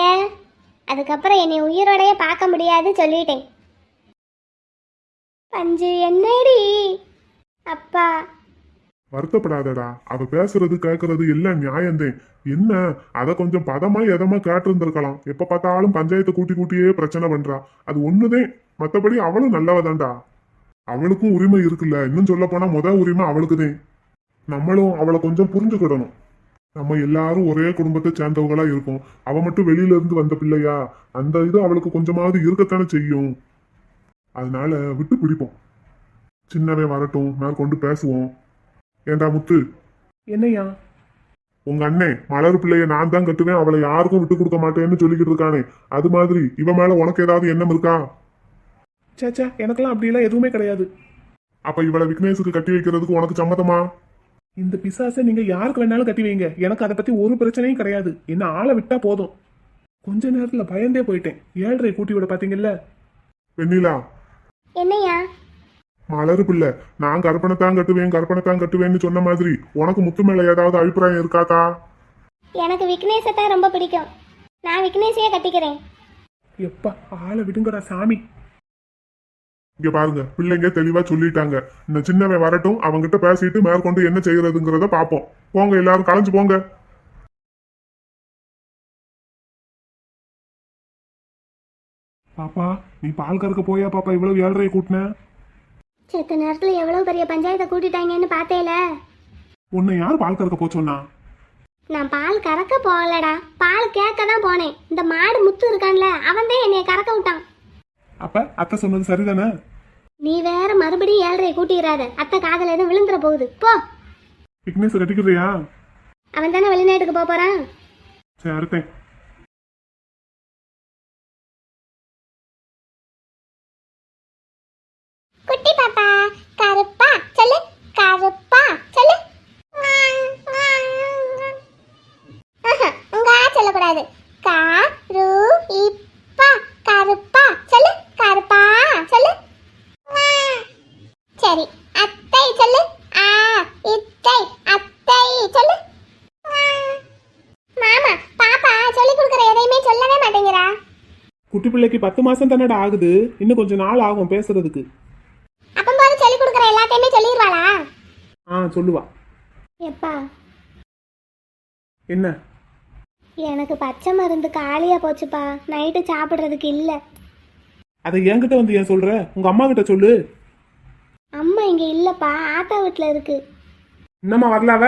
அதுக்கப்புறம் என்னை உயிரோடையே பார்க்க முடியாது சொல்லிட்டேன். பஞ்சு என்னடி அப்பா? வருத்தப்படாதடா, அவ பேசுறது கேட்கறது எல்லாம் நியாயந்தேன். என்ன அத கொஞ்சம் பதமா எதமா கேட்டிருந்திருக்கலாம். எப்ப பார்த்தாலும் பஞ்சாயத்தை கூட்டி கூட்டியே பிரச்சனை பண்றா. அது ஒண்ணுதேன், மத்தபடி அவளும் நல்லவதான்டா. அவளுக்கும் உரிமை இருக்குல்ல. இன்னும் சொல்ல போனா முதல் உரிமை அவளுக்குதேன். நம்மளும் அவளை கொஞ்சம் புரிஞ்சுக்கிடணும். நம்ம எல்லாரும் ஒரே குடும்பத்தை சேர்ந்தவங்களா இருக்கும். அவ மட்டும் வெளியில இருந்து வந்த பிள்ளையா, அந்த இது அவளுக்கு கொஞ்சமாவது இருக்கத்தானே செய்யும். அதனால விட்டு பிடிப்போம். சின்னவே வரட்டும், மேற்கொண்டு பேசுவோம். ஏண்டா முத்து? என்னையா? உங்க அண்ணன் மலர் பிள்ளைய நான் தான் கட்டுவேன், அவளை யாருக்கும் விட்டு கொடுக்க மாட்டேன்னு சொல்லிக்கிட்டு இருக்கானே, அது மாதிரி இவ மேல உனக்கு ஏதாவது எண்ணம் இருக்கா? சேச்சா, எனக்கெல்லாம் அப்படியெல்லாம் எதுவுமே கிடையாது. அப்ப இவளை விக்னேஷுக்கு கட்டி வைக்கிறதுக்கு உனக்கு சம்மதமா? இந்த பிசாசை நீங்க யாருக்கு வேணாலும் கட்டி வைங்க, எனக்கு அதை பத்தி ஒரு பிரச்சனையும் கிடையாது. என்ன ஆளை விட்டா போதும். கொஞ்ச நேரத்துல பயந்தே போயிட்டேன். 7:30 கூட்டி விட பாத்தீங்கல்ல. வெண்ணிலா, என்னையா? மலர் பிள்ளை நான் கற்பனைத்தான் கட்டுவேன்னு சொன்ன மாதிரி உனக்கு முத்து மேல ஏதாவது அபிப்பிராயம் இருக்காதா? எனக்கு விக்னேஷை தான் ரொம்ப பிடிக்கும். நான் விக்னேஷையே கட்டிக்கிறேன். எப்பா ஆளை விடுங்கடா சாமி. இங்க பாருங்க, பிள்ளைங்க தெளிவா சொல்லிட்டாங்க. இந்த சின்னவன் வரட்டும், அவங்கிட்ட பேசிட்டு மேற்கொண்டு என்ன செய்யறதுங்கிறத பாப்போம். போங்க, எல்லாரும் கலைஞ்சு போங்க. பாப்பா, நீ பால் கறக்க போயா பாப்பா? இவ்வளவு 7:30 கூட்டின? செத்த நேரத்துல எவ்வளவு பெரிய பஞ்சாயத்தை கூட்டிட்டாங்கன்னு பார்த்தேல. உன்னை யார் பால் கறக்க போச்சோன்னா? நான் பால் கறக்க போகலடா, பால் கேட்க தான் போனேன். இந்த மாடு முத்து இருக்கான்ல, அவன் தான் என்னைய கறக்க விட்டான். அப்ப அத்தை சொன்னது சரிதானே? நீ வேற மறுபடியும் 7:30 கூட்டிக்கிறாத. அத்தை காதல எதுவும் விழுந்துற போகுது. போ. விக்னேஷ் கட்டிக்கிறியா? அவன் தானே வெளிநாட்டுக்கு போறான். சரி, அறுத்தேன். குட்டி பாப்பா கருப்பா சொல்லு, கருப்பா சொல்லு. உங்க சொல்லக்கூடாது. கருப்பா கருப்பா சொல்லு, கருப்பா சொல்லு. சரி, அத்தை சொல்லு. இத்தை அத்தை சொல்லு. மாமா பாப்பா சொல்லி கொடுக்குற எதையுமே சொல்லவே மாட்டேங்கிறா. குட்டி பிள்ளைக்கு 10 மாசம் தானடா ஆகுது. இன்னும் கொஞ்சம் நாள் ஆகும் பேசுறதுக்கு. அப்பம்போது சொல்லி கொடுக்குற எல்லாத்தையுமே சொல்லிடுவாளா? சொல்லுவா. எப்பா என்ன? எனக்கு பச்சை மருந்து காலியா போச்சுப்பா, நைட்டு சாப்பிட்றதுக்கு இல்லை. அதை என்கிட்ட வந்து ஏன் சொல்ற? உங்க அம்மா கிட்ட சொல்லு. அம்மா இங்கே இல்லைப்பா, ஆத்தா வீட்டில் இருக்கு. இன்னமா வரலாவ?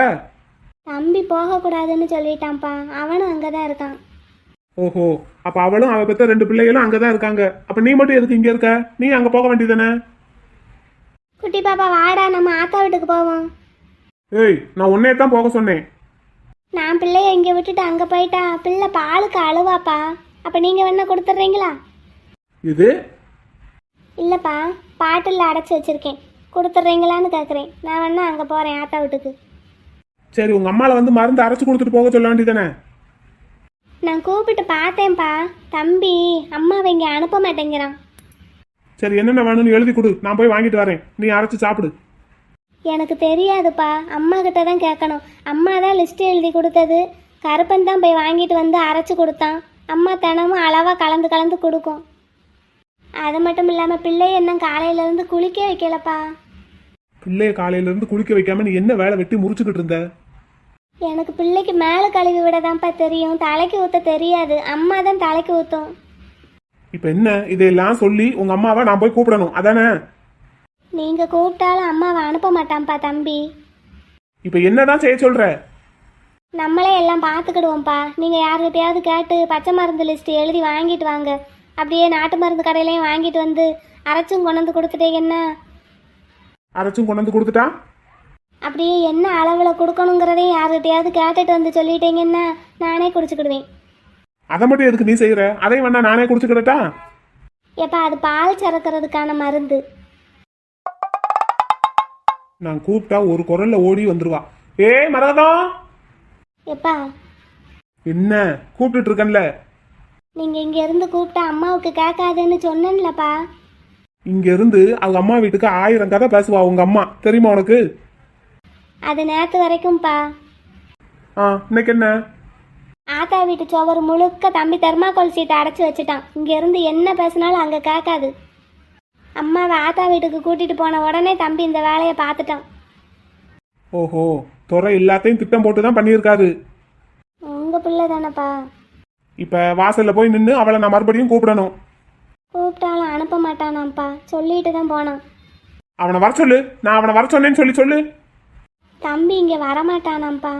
தம்பி போகக்கூடாதுன்னு சொல்லிட்டான்ப்பா, அவனும் அங்கே தான் இருக்கான். ஓஹோ, அப்ப அவளும் அவ பெத்த 2 பிள்ளைகளும் அங்கதான் இருக்காங்க. அப்ப நீ மட்டும் எதுக்கு இங்க இருக்க? நீ அங்க போக வேண்டியதானே? குட்டி பாப்பா வாடா, நம்ம ஆத்தா வீட்டுக்கு போவோம். ஏய், நான் உன்னையே தான் போக சொன்னேன். நான் பிள்ளைய இங்கே விட்டுட்டு அங்கே போயிட்டா பிள்ளை பாலுக்கு அழுவாப்பா. அப்போ நீங்கள் வேணா கொடுத்துட்றீங்களா? இது இல்லைப்பா, பாட்டில் அடைச்சி வச்சிருக்கேன், கொடுத்துட்றீங்களான்னு கேட்குறேன். நான் வேணா அங்கே போகிறேன் ஆத்தா வீட்டுக்கு. சரி, உங்க அம்மால வந்து மருந்து அரைச்சு கொடுத்துட்டு போக சொல்ல வேண்டியதானே? நான் கூப்பிட்டு பார்த்தேன்ப்பா, தம்பி அம்மாவை இங்கே அனுப்ப மாட்டேங்கிறான். சரி, என்னென்ன வேணும்னு எழுதி கொடு, நான் போய் வாங்கிட்டு வரேன். நீ அரைச்சு சாப்பிடு. எனக்கு தெரியாதுப்பா, அம்மா கிட்ட தான் கேட்கணும். அம்மா தான் லிஸ்ட் எழுதி கொடுத்தது. கருப்பன் தான் போய் வாங்கிட்டு வந்து அரைச்சி கொடுத்தான். அம்மா தினமும் அளவாக கலந்து கலந்து கொடுக்கும். அது மட்டும் இல்லாமல் பிள்ளைய இன்னும் காலையிலேருந்து குளிக்க வைக்கலப்பா. பிள்ளைய காலையில இருந்து குளிக்க வைக்காம நீ என்ன வேலை வெட்டி முறிச்சுக்கிட்டு இருந்த? எனக்கு பிள்ளைக்கு மேலே கழுவி விட தான்ப்பா தெரியும், தலைக்கு ஊற்ற தெரியாது. அம்மா தான் தலைக்கு ஊற்றும். இப்ப என்ன இதையெல்லாம் சொல்லி உங்க அம்மாவை நான் போய் கூப்பிடணும் அதானே? நீங்கள் கூப்பிட்டாலும் அம்மாவை அனுப்ப மாட்டான்ப்பா தம்பி. இப்ப என்னதான் செய்ய சொல்ற? நம்மளே எல்லாம் பார்த்துக்கிடுவோம்ப்பா. நீங்கள் யார்கிட்டயாவது கேட்டு பச்சை மருந்து லிஸ்ட் எழுதி வாங்கிட்டு வாங்க. அப்படியே நாட்டு மருந்து கடையிலையும் வாங்கிட்டு வந்து அரைச்சும் கொண்டு வந்து கொடுத்துட்டீங்கன்னா, அரைச்சும் கொண்டு வந்து கொடுத்துட்டா அப்படியே என்ன அளவில் கொடுக்கணுங்கிறதையும் யார்கிட்டயாவது கேட்டுட்டு வந்து சொல்லிட்டீங்கன்னா நானே குடிச்சுக்கிடுவேன். அதை மட்டும் எதுக்கு நீ செய்யற? அதையும் வேணா நானே குடிச்சுக்கிடட்டா? எப்பா அது பால் சறக்கிறதுக்கான மருந்து. நான் கூப்பிட்டா ஒரு குரல்ல ஓடி வந்துருவா. ஏய் மரகதம்! எப்பா என்ன கூப்பிட்டுட்டு இருக்கேன்ல? நீங்கள் இங்கே இருந்து கூப்பிட்டா அம்மாவுக்கு கேட்காதுன்னு சொன்னேன்லப்பா. இங்க இருந்து அவங்க அம்மா வீட்டுக்கு 1000 கதை பேசுவா உங்க அம்மா, தெரியுமா உனக்கு? அது நேற்று வரைக்கும்ப்பா. இன்னைக்கு என்ன? ஆத்தா வீட்டு சோவர் முழுக்க தம்பி தெர்மாக்கோல் சீட்டை அடைச்சி வச்சுட்டான். இங்கே இருந்து என்ன பேசினாலும் அங்கே கேட்காது. அம்மாவை ஆத்தா வீட்டுக்கு கூட்டிட்டு போன உடனே தம்பி இந்த வேலையை பார்த்துட்டான். ஓஹோ, துறை எல்லாத்தையும் திட்டம் போட்டு தான் பண்ணியிருக்காரு. உங்கள் பிள்ளை தானேப்பா. இப்ப வாசல்ல போய் நின்று அவளை நான் மறுபடியும் கூப்பிடணும். கூப்பிட்டாலும் அனுப்ப மாட்டானாம்ப்பா, சொல்லிட்டு தான் போனான். அவனை வர சொல்லு, நான் அவனை வர சொன்னேன்னு சொல்லு. தம்பி இங்கே வரமாட்டானாம்ப்பா.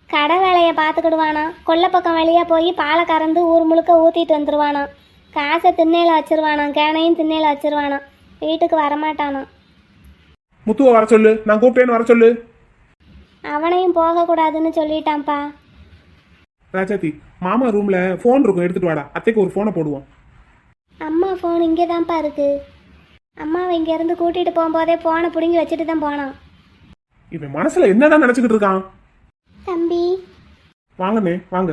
கடை வேலையை பார்த்துக்கிடுவானா, கொல்லை பக்கம் வழியாக போய் பாலை கறந்து ஊர் முழுக்க ஊற்றிட்டு வந்துடுவானா. காசை திண்ணையில் வச்சிருவானாம், கேனையும் திண்ணையில் வச்சிருவானாம். வீட்டுக்கு வரமாட்டானாம். முத்துவை வர சொல்லு, நான் கூப்பிட்டேன்னு வர சொல்லு. அவனையும் போகக்கூடாதுன்னு சொல்லிட்டான்ப்பா. ராஜாத்தி, மாமா ரூம்ல ஃபோன் இருக்கும், எடுத்துட்டு வாடா. அத்தைக்கு ஒரு ஃபோனை போடுவோம். அம்மா ஃபோன் இங்கே தான்ப்பா இருக்கு. அம்மாவை இங்கேருந்து கூட்டிகிட்டு போகும்போதே ஃபோனை பிடுங்கி வச்சுட்டு தான் போனான். இவன் மனசுல என்னதான் நினைச்சுக்கிட்டு இருக்கான்? தம்பி வாங்கண்ணே வாங்க.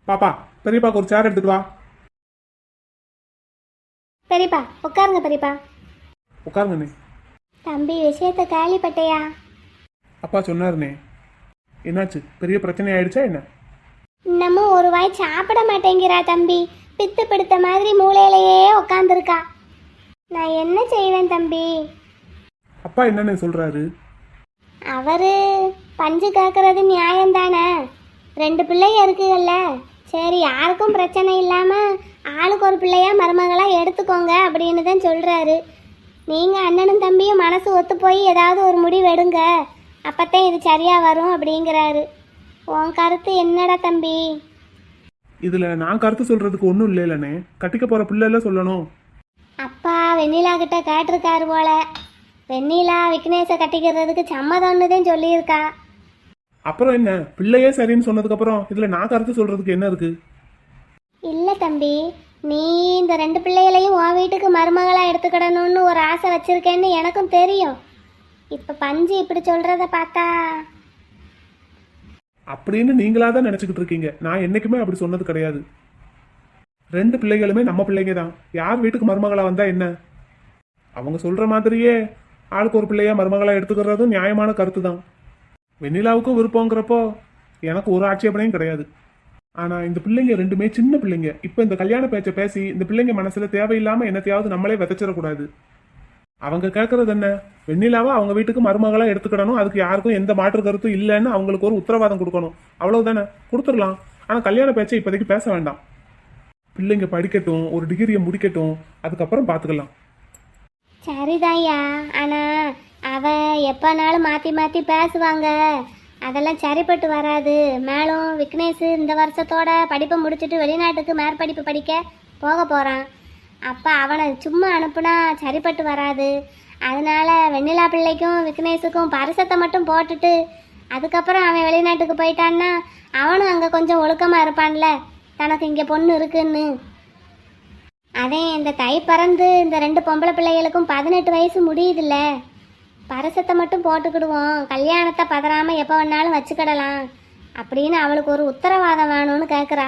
பாப்பா, பெரியப்பாக்கு ஒரு சேர் எடுத்துட்டு வா. பெரியப்பா உட்காருங்க. பெரியப்பா உட்காருங்கண்ணே. தம்பி விஷயத்தை கேள்விப்பட்டையா? அப்பா சொன்னாருண்ணே. என்னாச்சு? பெரிய பிரச்சனை ஆயிடுச்சா என்ன? இன்னமும் ஒரு வாய் சாப்பிட மாட்டேங்கிறா தம்பி. பித்து பிடித்த மாதிரி மூளையிலேயே உட்காந்துருக்கா. நான் என்ன செய்வேன் தம்பி? அப்பா என்னன்னு சொல்றாரு? அவரு பஞ்சு கேட்கறது நியாயம்தானே. 2 பிள்ளைங்க இருக்குல்ல, சரி யாருக்கும் பிரச்சனை இல்லாமல் ஆளுக்கு ஒரு பிள்ளையா மருமகளாக எடுத்துக்கோங்க அப்படின்னு தான் சொல்கிறாரு. நீங்கள் அண்ணனும் தம்பியும் மனசு ஒத்து போய் ஏதாவது ஒரு முடிவு எடுங்க, அப்போத்தான் இது சரியாக வரும் அப்படிங்கிறாரு. உன் கருத்து என்னடா தம்பி? இதுல நான் கருத்து சொல்றதுக்கு ஒன்றும் இல்லைல்லண்ணே. கட்டிக்க போற பிள்ளைல சொல்லணும். அப்பா வெண்ணிலா கிட்ட கேட்டிருக்காரு போல. வெண்ணிலா விக்னேஷை கட்டிக்கிறதுக்கு சம்மதம்னு தான் சொல்லியிருக்கா. அப்புறம் என்ன, பிள்ளையே சரின்னு சொன்னதுக்கு அப்புறம் இதுல நான் கருத்து சொல்றதுக்கு என்ன இருக்கு? இல்லை தம்பி, நீ இந்த 2 பிள்ளைகளையும் உன் வீட்டுக்கு மருமகளாக எடுத்துக்கிடணும்னு ஒரு ஆசை வச்சிருக்கேன்னு எனக்கும் தெரியும். இப்போ பஞ்சு இப்படி சொல்கிறத பார்த்தா அப்படின்னு நீங்களா தான் நினைச்சுக்கிட்டு இருக்கீங்க. நான் என்னைக்குமே அப்படி சொன்னது கிடையாது. 2 பிள்ளைகளுமே நம்ம பிள்ளைங்க தான். யார் வீட்டுக்கு மருமகளா வந்தா என்ன? அவங்க சொல்ற மாதிரியே ஆளுக்கு ஒரு பிள்ளையா மருமகளா எடுத்துக்கிறதும் நியாயமான கருத்து தான். வெண்ணிலாவுக்கும் விருப்பங்கிறப்போ எனக்கு ஒரு ஆட்சேபனையும் கிடையாது. ஆனா இந்த பிள்ளைங்க 2மே சின்ன பிள்ளைங்க. இப்போ இந்த கல்யாண பேச்சை பேசி இந்த பிள்ளைங்க மனசுல தேவையில்லாம என்னத்தையாவது நம்மளே விதைச்சிடக்கூடாது. அவங்க கேட்கறது என்ன? வெண்ணிலாவை அவங்க வீட்டுக்கு மருமகளா எடுத்துக்கிடணும், அதுக்கு யாருக்கும் எந்த மாற்று கருத்தும் இல்லைன்னு அவங்களுக்கு ஒரு உத்தரவாதம் கொடுக்கணும். அவ்வளவுதானே, கொடுத்துடலாம். ஆனா கல்யாண பேச்சை இப்போதைக்கு பேச வேண்டாம். பிள்ளைங்க படிக்கட்டும், ஒரு டிகிரியை முடிக்கட்டும், அதுக்கப்புறம் பார்த்துக்கலாம். சரிதான்யா, ஆனா அவ எப்பனாலும் மாத்தி மாத்தி பேசுவாங்க, அதெல்லாம் சரிப்பட்டு வராது. மேலும் விக்னேஷ் இந்த வருஷத்தோட படிப்பை முடிச்சுட்டு வெளிநாட்டுக்கு மேற்படிப்பு படிக்க போக போறான். அப்போ அவனை சும்மா அனுப்புனா சரிப்பட்டு வராது. அதனால வெண்ணிலா பிள்ளைக்கும் விக்னேஷுக்கும் பரிசத்தை மட்டும் போட்டுட்டு அதுக்கப்புறம் அவன் வெளிநாட்டுக்கு போயிட்டான்னா அவனும் அங்கே கொஞ்சம் ஒழுக்கமாக இருப்பான்ல, தனக்கு இங்கே பொண்ணு இருக்குன்னு. அதே இந்த தை பறந்து இந்த 2 பொம்பளை பிள்ளைகளுக்கும் 18 வயசு முடியுதுல்ல, பரிசத்தை மட்டும் போட்டுக்கிடுவோம், கல்யாணத்தை பதறாமல் எப்போ வேணாலும் வச்சுக்கிடலாம் அப்படின்னு அவளுக்கு ஒரு உத்தரவாதம் வேணும்னு கேட்குறா.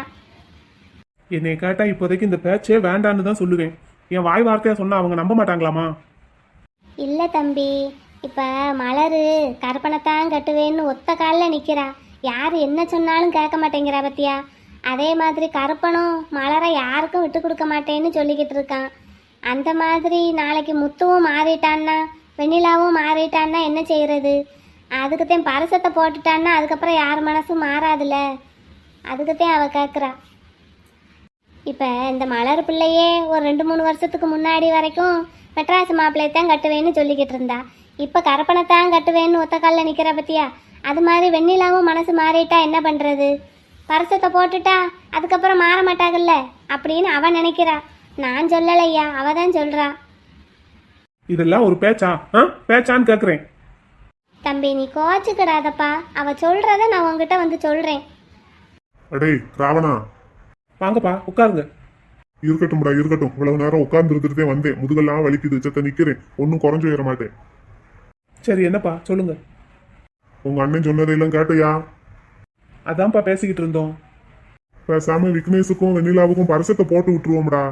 என்னை கேட்டா இப்போதைக்கு இந்த பேச்சே வேண்டான்னு தான் சொல்லுவேன். என் வாய் வார்த்தையா சொன்னா அவங்க நம்ப மாட்டாங்களாமா? இல்லை தம்பி, இப்போ மலர் கற்பனைத்தான் கட்டுவேன்னு ஒத்த காலில் நிற்கிறா, யார் என்ன சொன்னாலும் கேட்க மாட்டேங்கிறா பத்தியா. அதே மாதிரி கருப்பனும் மலரை யாருக்கும் விட்டு கொடுக்க மாட்டேன்னு சொல்லிக்கிட்டு இருக்கான். அந்த மாதிரி நாளைக்கு முத்துவும் மாறிட்டான்னா வெண்ணிலாவும் மாறிட்டான்னா என்ன செய்யறது? அதுக்குத்தான் பரிசத்தை போட்டுட்டான்னா அதுக்கப்புறம் யார் மனசும் மாறாதுல்ல, அதுக்குத்தான் அவ கேட்குறா. இப்போ இந்த மலர் பிள்ளையே ஒரு 2-3 வருஷத்துக்கு முன்னாடி வரைக்கும் மெட்ராஸ் மாப்பிள்ளைத்தான் கட்டுவேன்னு சொல்லிக்கிட்டு இருந்தா. இப்போ கருப்பனைத்தான் கட்டுவேன்னு ஒத்த காலில் நிற்கிற பத்தியா. அது மாதிரி வெண்ணிலாவும் மனசு மாறிட்டா என்ன பண்ணுறது? பரிசத்தை போட்டுட்டா அதுக்கப்புறம் மாற மாட்டாங்கல்ல அப்படின்னு அவன் நினைக்கிறா. நான் சொல்லலையா, அவ தான் சொல்றா. இதெல்லாம் ஒரு பேச்சா? பேச்சான்னு கேட்குறேன். தம்பி நீ கோச்சுக்கிடாதப்பா, அவ சொல்றத நான் உங்ககிட்ட வந்து சொல்றேன். அடே ராவணா, வாங்கப்பா உட்காருங்க. இருக்கட்டும்டா இருக்கட்டும். இவ்வளவு நேரம் உட்கார்ந்து இருந்துட்டே வந்தேன், முதுகெல்லாம் வலிக்குது, செத்த நிக்கிறேன், ஒன்னும் குறைஞ்சு வர மாட்டேன். சரி என்னப்பா சொல்லுங்க. உங்க அண்ணன் சொன்னதையெல்லாம் கேட்டையா? அதான்ப்பா பேசிக்கிட்டு இருந்தோம். பேசாம விக்னேஷுக்கும் வெண்ணிலாவுக்கும் பரிசத்தை போட்டு விட்டுருவோம்டா.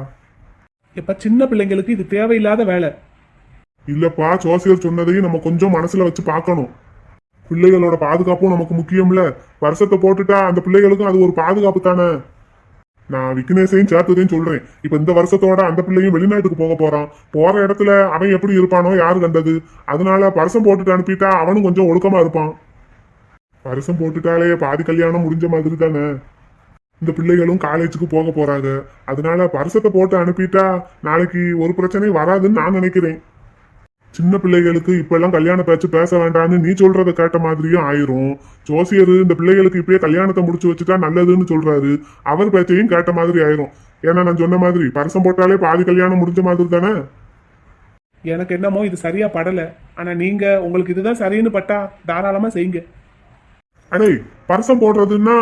இப்ப சின்ன பிள்ளைங்களுக்கு இது தேவையில்லாத வேலை. இல்லப்பா, ஜோசியர் சொன்னதையும் நம்ம கொஞ்சம் மனசுல வச்சு பார்க்கணும். பிள்ளைகளோட பாதுகாப்பும் நமக்கு முக்கியம்ல. வருஷத்தை போட்டுட்டா அந்த பிள்ளைகளுக்கும் அது ஒரு பாதுகாப்பு தானே. நான் விக்னேஷையும் சேர்த்ததையும் சொல்றேன். இப்ப இந்த வருஷத்தோட அந்த பிள்ளையும் வெளிநாட்டுக்கு போக போறான். போற இடத்துல அவன் எப்படி இருப்பானோ யாரு கண்டது. அதனால பரிசம் போட்டுட்டு அனுப்பிட்டா அவனும் கொஞ்சம் ஒழுக்கமா இருப்பான். பரிசம் போட்டுட்டாலே பாதி கல்யாணம் முடிஞ்ச மாதிரி தானே. இந்த பிள்ளைகளும் காலேஜுக்கு போக போறாங்க. அதனால பரிசத்தை போட்டு அனுப்பிட்டா நாளைக்கு ஒரு பிரச்சனையும் வராதுன்னு நான் நினைக்கிறேன். சின்ன பிள்ளைகளுக்கு இப்ப எல்லாம் கல்யாண பேச்சு பேச வேண்டாம்னு நீ சொல்றதை கேட்ட மாதிரியும் ஆயிரும். ஜோசியர் இந்த பிள்ளைகளுக்கு இப்பயே கல்யாணத்தை முடிச்சு வச்சுட்டா நல்லதுன்னு சொல்றாரு, அவர் பேச்சையும் கேட்ட மாதிரி ஆயிரும். ஏன்னா நான் சொன்ன மாதிரி பரிசம் போட்டாலே பாதி கல்யாணம் முடிஞ்ச மாதிரி தானே. எனக்கு என்னமோ இது சரியா படல. ஆனா நீங்க உங்களுக்கு இதுதான் சரின்னு பட்டா தாராளமா செய்யுங்க. அடே, பரிசம் போடுறதுன்னா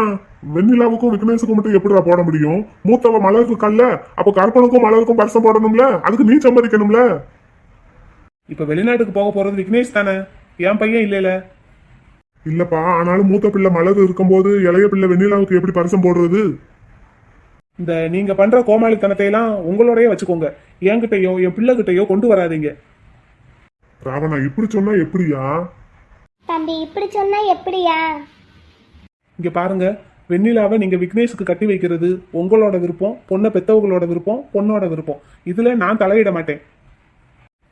வெண்ணிலாவுக்கும் விக்னேஷுக்கும் மட்டும் எப்படிடா போட முடியும்? மூத்தவ மலருக்கு கல்ல, அப்ப கற்பனுக்கும் மலருக்கும் பரிசம் போடணும்ல, அதுக்கு நீ சம்மதிக்கணும்ல. இப்ப வெளிநாட்டுக்கு போக போறது விக்னேஷ் தானே, என் பையன் இல்லைல. இல்லப்பா, ஆனாலும் மூத்த பிள்ளை மலர் இருக்கும்போது இளைய பிள்ளை வெண்ணிலாவுக்கு எப்படி பரிசம் போடுறது? இந்த நீங்க பண்ற கோமாளித்தனத்தை எல்லாம் உங்களோடய வச்சுக்கோங்க. என்கிட்டயோ என் பிள்ளைகிட்டயோ கொண்டு வராதீங்க. ராவணா, இப்படி சொன்னா எப்படியா? தம்பி இப்படி சொன்னா எப்படியா? இங்க பாருங்க, வெண்ணிலாவை நீங்க விக்னேஷுக்கு கட்டி வைக்கிறது உங்களோட விருப்பம், பொண்ணை பெத்தவங்களோட விருப்பம், பொண்ணோட விருப்பம். இதுல நான் தலையிட மாட்டேன்.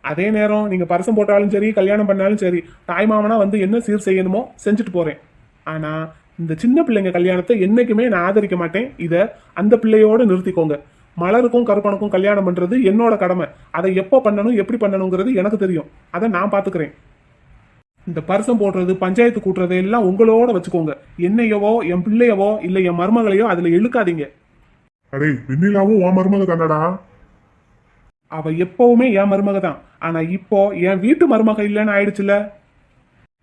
அதே நேரம் நீங்க பரிசம் போட்டாலும் சரி, கல்யாணம் பண்ணாலும் சரி, தாய்மாமனா வந்து என்ன சீர் செய்யணுமோ செஞ்சுட்டு போறேன். ஆனா இந்த சின்ன பிள்ளைங்க கல்யாணத்தை என்னைக்குமே நான் ஆதரிக்க மாட்டேன். இத அந்த பிள்ளையோட நிறுத்திக்கோங்க. மலருக்கும் கருப்பனுக்கும் கல்யாணம் பண்றது என்னோட கடமை. அதை எப்போ பண்ணணும், எப்படி பண்ணணுங்கிறது எனக்கு தெரியும். அதை நான் பாத்துக்கிறேன். இந்த பரிசம் போடுறது, பஞ்சாயத்து கூட்டுறது எல்லாம் உங்களோட வச்சுக்கோங்க. என்னையவோ என் பிள்ளையவோ இல்ல என் மருமகளையோ அதுல இழுக்காதீங்க. அடே, வெண்ணிலாவும் உன் மருமக தானடா. அவ எப்பவுமே என் மருமக தான். ஆனா இப்போ என் வீட்டு மருமக இல்லைன்னு ஆயிடுச்சுல.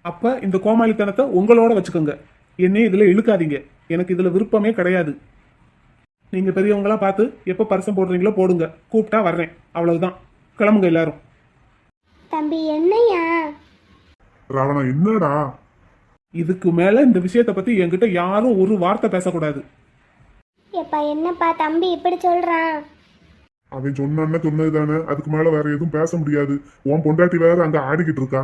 அப்ப இந்த கோமாளித்தனத்தை உங்களோட வச்சுக்கோங்க. என்னையும் இதுல இழுக்காதீங்க. எனக்கு இதுல விருப்பமே கிடையாது. நீங்க பெரியவங்களா பார்த்து எப்ப பரிசம் போடுறீங்களோ போடுங்க, கூப்பிட்டா வர்றேன், அவ்வளவுதான். கிளம்புங்க எல்லாரும். தம்பி என்னையா? ராவணா, என்னடா? இதுக்கு மேல இந்த விஷயத்தை பத்தி என்கிட்ட யாரும் ஒரு வார்த்தை பேசக்கூடாது. எப்பா என்னப்பா தம்பி இப்படி சொல்றான்? அவன் சொன்னான்னு சொன்னது தானே, அதுக்கு மேல வேற எதுவும் பேச முடியாது. உன் பொண்டாட்டி வேற அங்க ஆடிக்கிட்டு இருக்கா.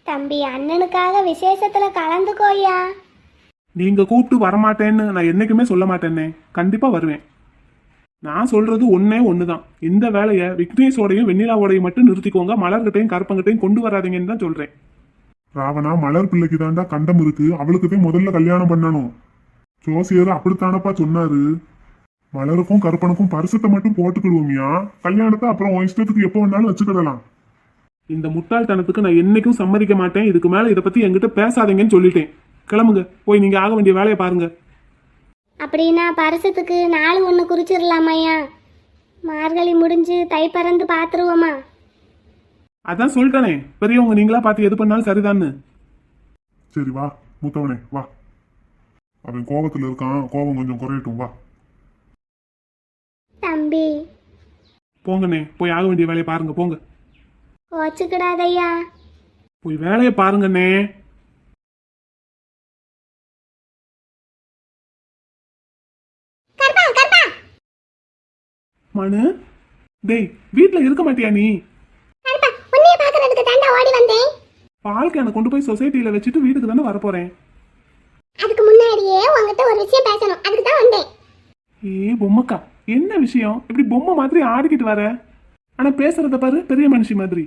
தம்பி அண்ணனுக்காக விசேஷத்துல கலந்துக்கோயா. நீங்க கூப்பிட்டு வரமாட்டேன்னு நான் என்னைக்குமே சொல்ல மாட்டேன்னே. கண்டிப்பா வருவேன். நான் சொல்றது ஒன்னே ஒண்ணுதான். இந்த வேலையை விக்னேஷோடையும் வெண்ணிலாவோடையும் மட்டும் நிறுத்திக்கோங்க. மலர்கிட்டையும் கருப்பங்கிட்டையும் கொண்டு வராதீங்கன்னு தான் சொல்றேன். ராவணா, மலர் பிள்ளைக்கு தாண்டா கண்டம் இருக்கு, அவளுக்குதான் முதல்ல கல்யாணம் பண்ணணும். ஜோசியர் அப்படித்தானப்பா சொன்னாரு. மலருக்கும் கருப்பனுக்கும் பரிசத்தை மட்டும் போட்டுக்கிடுவோமியா, கல்யாணத்தை அப்புறம் உன் இஷ்டத்துக்கு எப்போ வேணாலும் வச்சுக்கிடலாம். இந்த முட்டாள்தனத்துக்கு நான் என்னைக்கும் சம்மதிக்க மாட்டேன். இதுக்கு மேல இதை பத்தி என்கிட்ட பேசாதீங்கன்னு சொல்லிட்டேன். கிளம்புங்க, போய் நீங்க ஆக வேண்டிய வேலையை பாருங்க. அப்படின்னா பரிசத்துக்கு நாள் ஒன்று குறிச்சிடலாமையா? மார்கழி முடிஞ்சு தை பறந்து பார்த்துருவோமா? அதான் சொல்லிட்டேனே, பெரியவங்க நீங்களா பார்த்து எது பண்ணாலும் சரிதான்னு. சரி வா மூத்தவனே வா, அவன் கோபத்துல இருக்கான், கோபம் கொஞ்சம் குறையட்டும், வா. தம்பி போங்கண்ணே, போய் ஆக வேண்டிய வேலையை பாருங்க. போங்க, கோச்சுக்கிடாதையா. போய் வேலையை பாருங்கண்ணே. கருப்பா கருப்பா மனு, டேய் வீட்ல இருக்க மாட்டியா நீ? கருப்பா, உன்னைய பார்க்கறதுக்கு தாண்டா ஓடி வந்தேன். பால் கேனை கொண்டு போய் சொசைட்டில வச்சுட்டு வீட்டுக்கு தானே வரப்போறேன். அதுக்கு முன்னாடியே உங்ககிட்ட ஒரு விஷயம் பேசணும், அதுக்கு தான் வந்தேன். ஏ பொம்மக்கா, என்ன விஷயம்? இப்படி பொம்மை மாதிரி ஆடிக்கிட்டு வர? ஆனா பேசுறத பாரு, பெரிய மனுஷி மாதிரி.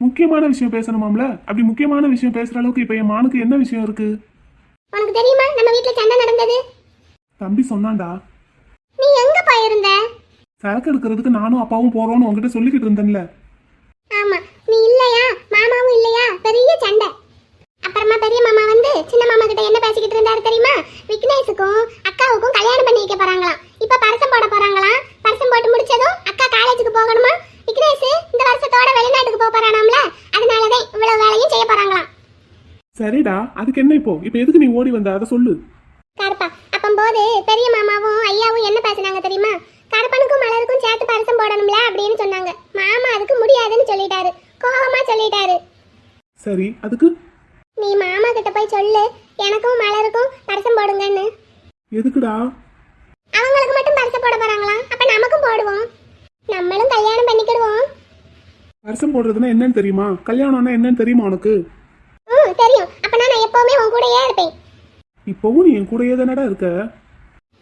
முக்கியமான விஷயம் பேசணுமாம்ல? அப்படி முக்கியமான விஷயம் பேசுற அளவுக்கு இப்ப என் மானுக்கு என்ன விஷயம் இருக்கு? உனக்கு தெரியுமா நம்ம வீட்ல சண்டை நடந்தது? தம்பி சொன்னான்டா. நீ எங்க போயிருந்த? சரக்கு எடுக்கிறதுக்கு நானும் அப்பாவும் போறோம்னு உங்ககிட்ட சொல்லிக்கிட்டு இருந்தேன்ல. ஆமா, நீ இல்லையா, மாமாவும் இல்லையா, பெரிய சண்டை. அப்புறமா பெரிய மாமா வந்து சின்ன மாமா கிட்ட என்ன பேசிக்கிட்டு இருந்தாரு தெரியுமா? விக்னேஷுக்கும் அக்காவுக்கும் கல்யாணம் பண்ணி வைக்க போறாங்களாம். இப்ப பரிசம் போட போறாங்களாம். பரிசம் போட்டு முடிச்சதும் அக்கா காலேஜுக்கு போகணுமா. விக்னேஷ் இந்த வருஷத்தோட வெளிநாட்டுக்கு போக போறானாம்ல, அதனாலதான் இவ்வளவு வேலையும் செய்ய போறாங்களாம். சரிடா, அதுக்கு என்ன இப்போ? இப்ப எதுக்கு நீ ஓடி வந்த அதை சொல்லு. கருப்பா, அப்பம்போது பெரிய மாமாவும் ஐயாவும் என்ன பேசினாங்க தெரியுமா? கருப்பனுக்கும் மலருக்கும் சேர்த்து பரிசம் போடணும்ல அப்படின்னு சொன்னாங்க. மாமா அதுக்கு முடியாதுன்னு சொல்லிட்டாரு, கோவமா சொல்லிட்டாரு. சரி, அதுக்கு நீ மாமா கிட்ட போய் சொல்லு, எனக்கும் மலருக்கும் பரிசம் போடுங்கன்னு. எதுக்குடா? அவங்களுக்கு மட்டும் பரிசம் போட போறாங்களா, அப்ப நமக்கும் போடுவோம், நம்மளும் கல்யாணம் பண்ணிக்கிடுவோம். வருஷம் போடுறதுன்னா என்னன்னு தெரியுமா? கல்யாணம்னா என்னன்னு தெரியுமா உனக்கு? தெரியும். அப்ப நான் எப்பவுமே உன் கூடயே இருப்பேன். இப்பவும் நீ என் கூடயே தானடா இருக்க.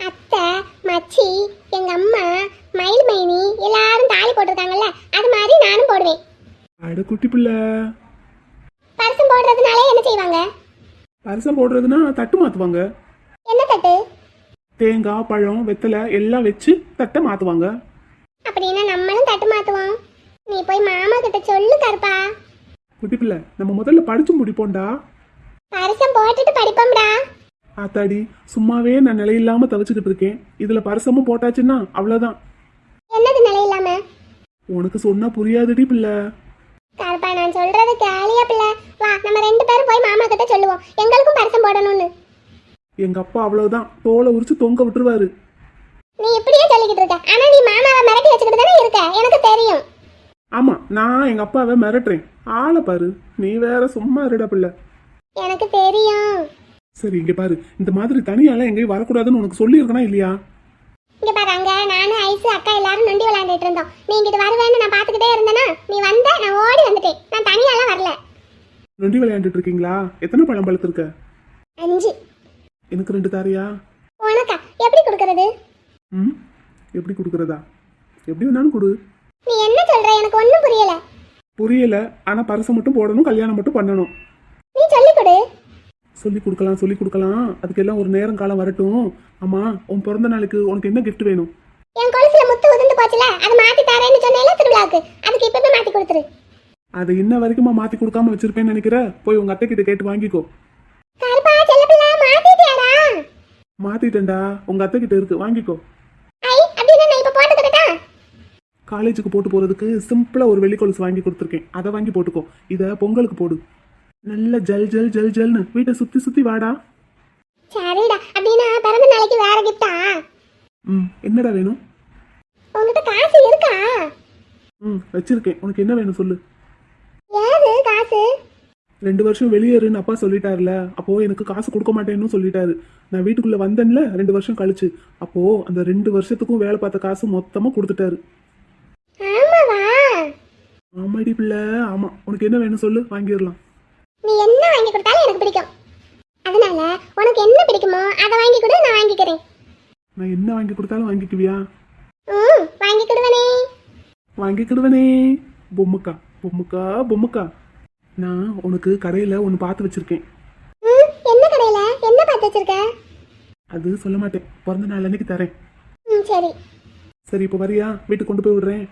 அத்தை, மச்சி, எங்க அம்மா, மயில் மைனி எல்லாரும் தாலி போட்டிருக்காங்கல்ல, அது மாதிரி நானும் போடுவேன். அட குட்டி பிள்ளை, பரிசம் போடுறதுனாலே என்ன செய்வாங்க? பரிசம் போடுறதுன்னா தட்டு மாத்துவாங்க. என்ன தட்டு? தேங்காய், பழம், வெத்தலை எல்லாம் வச்சு தட்டை மாத்துவாங்க. அப்படின்னா நம்மளும் தட்டு மாத்துவோம். நீ போய் மாமா கிட்ட சொல்லு கருப்பா. குட்டி பிள்ளை, நம்ம முதல்ல படிச்சு முடிப்போம்டா. பரிசம் போட்டுட்டு படிப்போம்டா. ஆத்தாடி, சும்மாவே நான் நிலையில்லாம தவிச்சுக்கிட்டு இருக்கேன். இதுல பரிசமும் போட்டாச்சுன்னா அவ்வளவுதான். என்னது நிலை இல்லாம? உனக்கு சொன்னா புரியாதுடி பிள்ளை. கருப்பா, நான் சொல்றது கேளியா பிள்ளை. வா, நம்ம 2 பேரும் போய் மாமா கிட்ட சொல்லுவோம், எங்களுக்கும் பரிசம் போடணும்னு. எங்க அப்பா அவ்வளவுதான், தோலை உரிச்சு தொங்க விட்டுருவாரு. நீ இப்படியே சொல்லிக்கிட்டு இருக்க, ஆனா நீ மாமாவை மிரட்டி வச்சுக்கிட்டு தானே இருக்க, எனக்கு தெரியும். ஆமா, நான் எங்க அப்பாவை மிரட்டுறேன். ஆளை பாரு, நீ வேற சும்மா இருடா பிள்ளை. எனக்கு தெரியும். சரி, இங்க பாரு, இந்த மாதிரி தனியால எங்கேயும் வரக்கூடாதுன்னு உனக்கு சொல்லி இருக்கனா இல்லையா? இங்க பாரு, அங்க நானு ஐசு அக்கா எல்லாரும் நொண்டி விளையாண்டுட்டு இருந்தோம். நீ இங்கிட்டு வருவேன்னு நான் பாத்துக்கிட்டே இருந்தேனா, நீ வந்த, நான் ஓடி வந்துட்டேன். நான் தனியாலாம் வரல. நொண்டி விளையாண்டுட்டு இருக்கீங்களா? எத்தனை பழம் பழுத்திருக்க? 5. எனக்கு 2 தாரியா? உனக்கா? எப்படி கொடுக்கறது? ம், எப்படி கொடுக்கறதா? எப்படி வேணாலும் கொடு. நீ என்ன சொல்ற? எனக்கு ஒண்ணும் புரியல. புரியல, ஆனா பரிசு மட்டும் போடணும், கல்யாணம் மட்டும் பண்ணணும். நீ சொல்லி கொடு. சொல்லி கொடுக்கலாம். அதுக்கெல்லாம் ஒரு நேரம் காலம் வரட்டும். ஆமா, உன் பிறந்த நாளுக்கு உனக்கு என்ன gift வேணும்? என் கொலுசுல முத்து உதிர்ந்து போச்சுல, அது மாத்தி தரேன்னு சொன்னேல திருவிழாக்கு, அதுக்கு இப்பவே மாத்தி கொடுத்துரு. அதை இன்ன வரைக்குமா மாத்தி கொடுக்காம வச்சிருப்பேன்னு நினைக்கிற? போய் உங்க அத்தை கிட்ட கேட்டு வாங்கிக்கோ. கருப்பா செல்லப்பிள்ளை, மாத்திட்டியாடா? மாத்திட்டேன்டா, உங்க அத்தை கிட்ட இருக்கு, வாங்கிக்கோ. ஐ, அப்படின்னா நான் இப்ப போட்டுக்கிட்டா? காலேஜுக்கு போட்டு போறதுக்கு சிம்பிளா ஒரு வெள்ளி கொலுசு வாங்கி கொடுத்துருக்கேன், அதை வாங்கி போட்டுக்கோ. இத பொங்கலுக்கு போடு. நல்ல ஜல் ஜல் ஜல் ஜல்னு வீட்டை சுத்தி சுத்தி வாடா. சரிடா. அப்படின்னா பிறந்த நாளைக்கு வேற கிஃப்டா? என்னடா வேணும்? உங்ககிட்ட காசு இருக்கா? வச்சிருக்கேன். உனக்கு என்ன வேணும் சொல்லு. ஏது காசு? 2 வருஷம் வெளியேறுன்னு அப்பா சொல்லிட்டாருல, அப்போ எனக்கு காசு கொடுக்க மாட்டேன்னு சொல்லிட்டாரு. நான் வீட்டுக்குள்ள வந்தேன்ல 2 வருஷம் கழிச்சு, அப்போ அந்த 2 வருஷத்துக்கும் வேலை பார்த்த காசு மொத்தமா கொடுத்துட்டாரு. ஆமாவா? ஆமாடி பிள்ளை, ஆமா. உனக்கு என்ன வேணும் சொல்லு, வாங்கிடலாம். நீ என்ன வாங்கி கொடுத்தாலும் எனக்கு பிடிக்கும். அதனால உனக்கு என்ன பிடிக்குமோ அதை வாங்கி கொடு, நான் வாங்கிக்கிறேன். நான் என்ன வாங்கி கொடுத்தாலும் வாங்கிக்குவியா? ம் வாங்கிக்கிடுவனே. வாங்கிக்கிடுவனே. பொம்முக்கா பொம்முக்கா பொம்முக்கா, நான் உனக்கு கடையில் ஒன்று பார்த்து வச்சிருக்கேன். ம் என்ன கடையில என்ன பார்த்து வச்சிருக்க? அது சொல்ல மாட்டேன், பிறந்த நாள் அன்னைக்கு தரேன். ம் சரி. சரி, இப்போ வரியா? வீட்டுக்கு கொண்டு போய் விடுறேன்.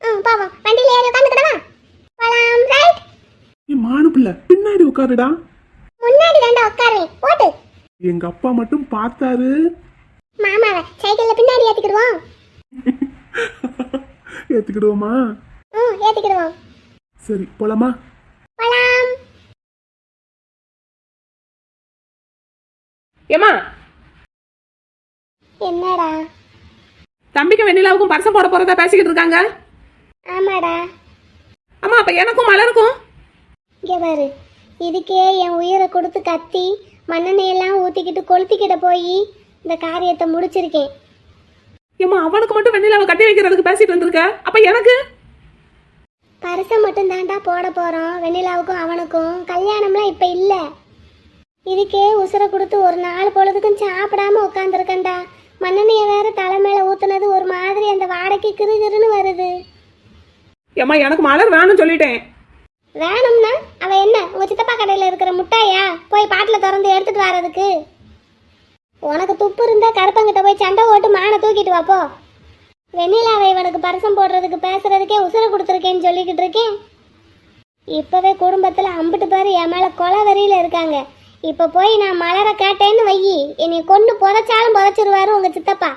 ம் போவோம். வண்டியில ஏறி உட்காந்துக்கிடவா? போலாம். ரைட். நீ மானு பிள்ளை, பின்னாடி உட்காருடா. முன்னாடி தாண்டா உட்காருவேன். ஓட்டு. எங்க அப்பா மட்டும் பார்த்தாரு. மாமாவை சைக்கிள்ல பின்னாடி ஏத்திக்கிடுவோம். ஏத்துக்கிடுவோமா? ம் ஏத்திக்கிடுவோம். சரி, போலாமா? போலாம். ஏமா, என்னடா? தம்பிக்கும் வெண்ணிலாவுக்கும் பரிசம் போட போறதா பேசிக்கிட்டு இருக்காங்க. ஆமாடா. அம்மா, அப்ப எனக்கும் மலருக்கும்? இங்கே பாரு, இதுக்கே என் உயிரை கொடுத்து கத்தி மண்ணெண்ணெயெல்லாம் ஊற்றிக்கிட்டு கொளுத்திக்கிட்ட போய் இந்த காரியத்தை முடிச்சிருக்கேன். ஏமா, அவனுக்கு மட்டும் வெண்ணிலாவை கட்டி வைக்கிறதுக்கு பேசிட்டு வந்திருக்க, அப்ப எனக்கு? பரிசை மட்டும் தாண்டா போட போகிறோம். வெண்ணிலாவுக்கும் அவனுக்கும் கல்யாணம்லாம் இப்போ இல்லை. இதுக்கே உசுரை கொடுத்து ஒரு நாள் பொழுதுக்கும் சாப்பிடாம உட்காந்துருக்கேன்டா. மண்ணெண்ணெயை வேற தலை மேலே ஊற்றுனது ஒரு மாதிரி அந்த வாடைக்கு கிருகிருன்னு வருது. ஏமா, எனக்கு மலர் வேணும்னு சொல்லிட்டேன். வேணும்னா அவ என்ன உங்க சித்தப்பா கடையில் இருக்கிற முட்டாயா போய் பாட்டில் திறந்து எடுத்துட்டு வர்றதுக்கு? உனக்கு துப்பு இருந்தா கருப்பங்கிட்ட போய் சண்டை ஓட்டு மானை தூக்கிட்டு வாப்போ. வெண்ணிலாவை இவனுக்கு பரிசம் போடுறதுக்கு பேசுறதுக்கே உசுரை கொடுத்துருக்கேன்னு சொல்லிக்கிட்டு இருக்கேன். இப்பவே குடும்பத்தில் அம்பிட்டு பேர் என் மேலே கொலை வெறியில இருக்காங்க. இப்போ போய் நான் மலரை கேட்டேன்னு வையி, என்னை கொண்டு புதைச்சாலும் புதைச்சிருவாரு உங்க சித்தப்பா.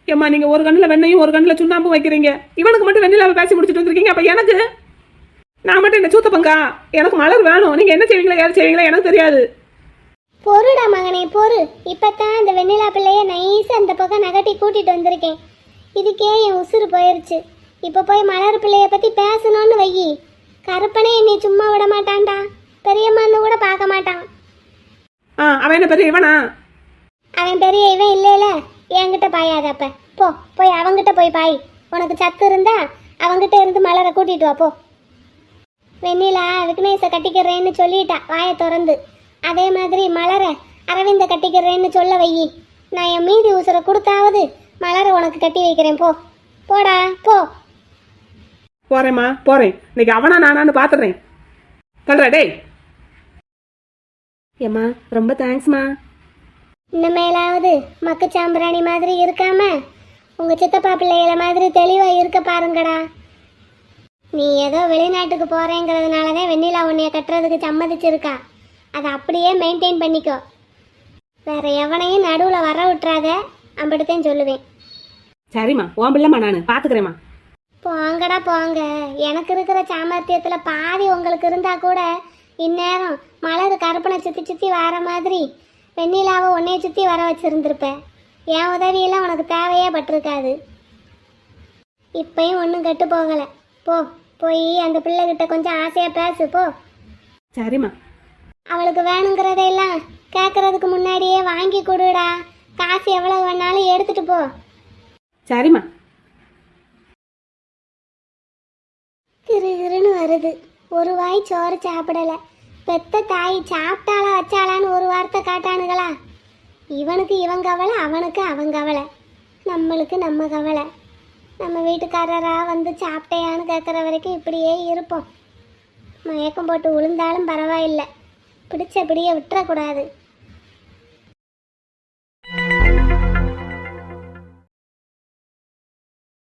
ஏமா, நீங்க ஒரு கண்ணுல வெண்ணையும் ஒரு கண்ணுல சுண்ணாம்பும் வைக்கிறீங்க. இவனுக்கு மட்டும் வெண்ணிலாவை பேசி முடிச்சுட்டு வந்திருக்கீங்க, அப்ப எனக்கு? நான் மட்டும் என்ன சூத்த பங்கா? எனக்கு மலர் வேணும். நீங்க என்ன செய்வீங்களா ஏதாவது செய்வீங்களா எனக்கு தெரியாது. பொறுடா மகனே பொறு. இப்பத்தான் இந்த வெண்ணிலா பிள்ளைய நைஸா இந்த பக்கம் நகட்டி கூட்டிட்டு வந்திருக்கேன். இதுக்கே என் உசுறு போயிருச்சு. இப்போ போய் மலர் பிள்ளைய பத்தி பேசணும்னு வையி, கருப்பனே என்னை சும்மா விட மாட்டான்டா. பெரியம்மான்னு கூட பார்க்க மாட்டான். அவன் என்ன பெரிய இவனா? அவன் பெரிய இவன் இல்லைல, என்கிட்ட பாயாத. அப்ப போ, போய் அவங்கிட்ட போய் பாய். உனக்கு சத்து இருந்தா அவங்கிட்ட இருந்து மலரை கூட்டிட்டு வா போ. வெண்ணிலா விக்னேஷை கட்டிக்கிறேன்னு சொல்லிட்டா வாயை திறந்து. அதே மாதிரி மலரை அரவிந்த கட்டிக்கிறேன்னு சொல்ல வையி. நான் என் மீதி உசுரை கொடுத்தாவது மலரை உனக்கு கட்டி வைக்கிறேன். போ போடா போ. போறேம்மா, போறேன். இன்னைக்கு அவனா நானான்னு பாத்துறேன். சொல்ற டேய். ஏம்மா, ரொம்ப தேங்க்ஸ்மா. இனிமேலாவது மக்கு சாம்பிராணி மாதிரி இருக்காம உங்க சித்தப்பா பிள்ளைகள மாதிரி தெளிவா இருக்க பாருங்கடா. நீ ஏதோ வெளிநாட்டுக்கு போறேங்கிறதுனாலதான் வெண்ணிலா உன்னைய கட்டுறதுக்கு சம்மதிச்சிருக்கா. அதை அப்படியே மெயின்டைன் பண்ணிக்கோ. வேற எவனையும் நடுவில் வர விட்டுறாத. அப்படித்தான் சொல்லுவேன். சரிம்மா, உன் பிள்ளைம்மா, நான் பாத்துக்கிறேம்மா. போங்கடா போங்க. எனக்கு இருக்கிற சாமர்த்தியத்தில் பாதி உங்களுக்கு இருந்தா கூட இந்நேரம் மலர் கருப்பனை சுற்றி சுற்றி வர மாதிரி வெண்ணிலாவை உன்னைய சுற்றி வர வச்சிருந்துருப்பேன். என் உதவியெல்லாம் உனக்கு தேவையே பட்டிருக்காது. இப்பயும் ஒன்றும் கெட்டு போகலை. போ, போய் அந்த பிள்ளைகிட்ட கொஞ்சம் ஆசையாக பேசு போ. சரிம்மா. அவளுக்கு வேணுங்கிறதையெல்லாம் கேட்கறதுக்கு முன்னாடியே வாங்கி கொடுடா. காசு எவ்வளவு வேணாலும் எடுத்துட்டு போ. சரிம்மா. கிருகிருன்னு வருது. ஒரு வாய் சோறு சாப்பிடலை. பெத்த தாய் சாப்பிட்டாளா வச்சாளான்னு ஒரு வார்த்தை காட்டானுங்களா? இவனுக்கு இவன் கவலை, அவனுக்கு அவன் கவலை, நம்மளுக்கு நம்ம கவலை. நம்ம வீட்டுக்காரரா வந்து சாப்பிட்டையான்னு கேட்குற வரைக்கும் இப்படியே இருப்போம். மயக்கம் போட்டு விழுந்தாலும் பரவாயில்லை, பிடிச்ச பிடிய விட்டுறக்கூடாது.